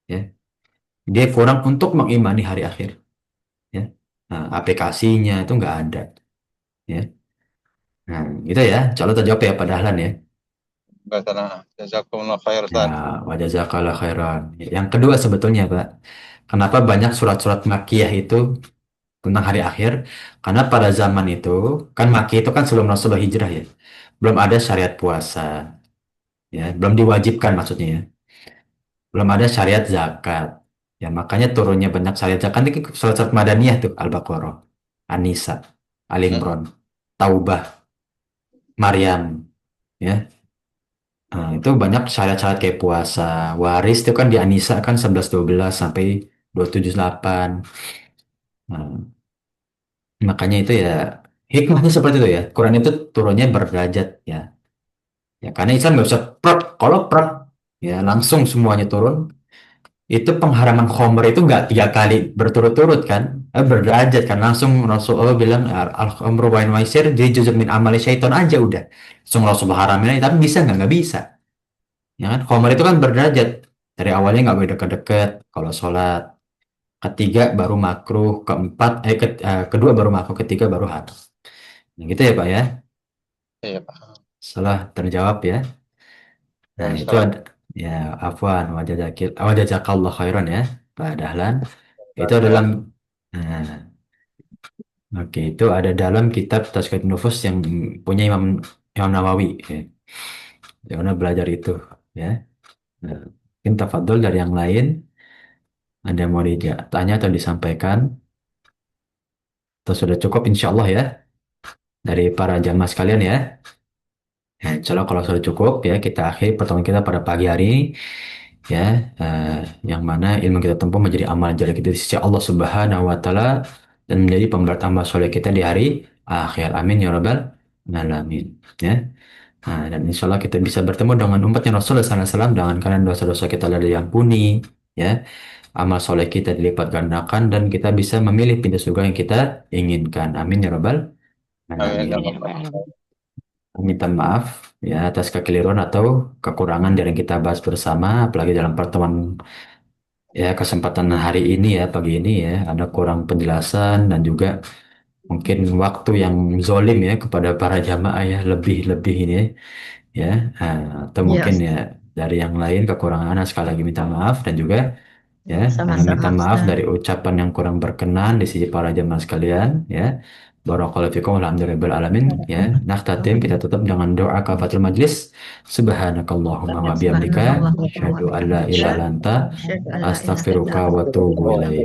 Speaker 1: Ya, dia kurang untuk mengimani hari akhir. Ya, nah, aplikasinya itu nggak ada. Ya. Nah, gitu ya. Coba terjawab ya Pak Dahlan ya.
Speaker 4: Nggak salah. Jazakumullah khair,
Speaker 1: Ya,
Speaker 4: Ustaz.
Speaker 1: wa jazakallah khairan. Yang kedua sebetulnya, Pak, kenapa banyak surat-surat Makkiyah itu tentang hari akhir? Karena pada zaman itu, kan Makkiyah itu kan sebelum Rasulullah hijrah ya. Belum ada syariat puasa, ya, belum diwajibkan maksudnya ya. Belum ada syariat zakat. Ya, makanya turunnya banyak syariat zakat ini surat-surat Madaniyah tuh, Al-Baqarah, An-Nisa, Al-Imran, Taubah, Maryam, ya. Nah, itu banyak syarat-syarat kayak puasa, waris itu kan di Anisa kan 11-12 sampai 278. Nah, makanya itu ya hikmahnya seperti itu ya. Quran itu turunnya berderajat ya. Ya karena Islam nggak bisa prok. Kalau prok ya langsung semuanya turun. Itu pengharaman khomer itu nggak 3 kali berturut-turut kan. Berderajat kan langsung Rasulullah bilang al-khamru wal maisir jadi juzuk min amali syaiton aja udah. Langsung Rasulullah haramin aja, tapi bisa nggak bisa. Ya kan? Khomer itu kan berderajat. Dari awalnya nggak boleh deket-deket kalau sholat. Ketiga baru makruh. Kedua baru makruh. Ketiga baru haram. Nah, gitu ya Pak ya.
Speaker 4: Iya, Pak.
Speaker 1: Setelah terjawab ya. Nah
Speaker 4: Ya,
Speaker 1: itu
Speaker 4: Ustaz.
Speaker 1: ada. Ya afwan. Wajazakallah khairan ya Pak Dahlan. Itu
Speaker 4: Ya,
Speaker 1: dalam. Nah, oke. Itu ada dalam kitab Tazkiyatun Nufus yang punya Imam Nawawi. Ya. Yang mana belajar itu. Ya. Nah, mungkin tafadhol dari yang lain. Ada yang mau ditanya atau disampaikan? Atau sudah cukup insya Allah ya dari para jamaah sekalian ya. Ya, insya Allah kalau sudah cukup ya kita akhiri pertemuan kita pada pagi hari ini ya, yang mana ilmu kita tempuh menjadi amal jari kita di sisi Allah Subhanahu Wa Taala dan menjadi pemberat amal soleh kita di hari akhir. Amin ya Rabbal Alamin. Ya. Nah, dan insya Allah kita bisa bertemu dengan umatnya Rasulullah SAW dengan kalian dosa-dosa kita lalu diampuni ya, amal soleh kita dilipat gandakan dan kita bisa memilih pintu surga yang kita inginkan. Amin ya Rabbal
Speaker 4: amin.
Speaker 1: Alamin. Minta maaf ya atas kekeliruan atau kekurangan dari yang kita bahas bersama, apalagi dalam pertemuan ya kesempatan hari ini ya pagi ini ya ada kurang penjelasan dan juga mungkin waktu yang zolim ya kepada para jamaah ya lebih-lebih ini ya. Atau
Speaker 2: Ya,
Speaker 1: mungkin ya
Speaker 2: Ustaz.
Speaker 1: dari yang lain kekurangan sekali lagi minta maaf dan juga ya minta
Speaker 2: Sama-sama,
Speaker 1: maaf
Speaker 2: Ustaz.
Speaker 1: dari ucapan yang kurang berkenan di sisi para jamaah sekalian ya. Barakallahu fikum alhamdulillahirabbil alamin ya. Nakhtatim kita tutup dengan doa kafatul majlis. Subhanakallahumma wa bihamdika
Speaker 2: Subhanakallahumma wa
Speaker 1: asyhadu an la ilaha
Speaker 2: bihamdika
Speaker 1: illa anta
Speaker 2: asyhadu an la ilaha illa
Speaker 1: astaghfiruka wa
Speaker 2: anta
Speaker 1: atubu ilaik.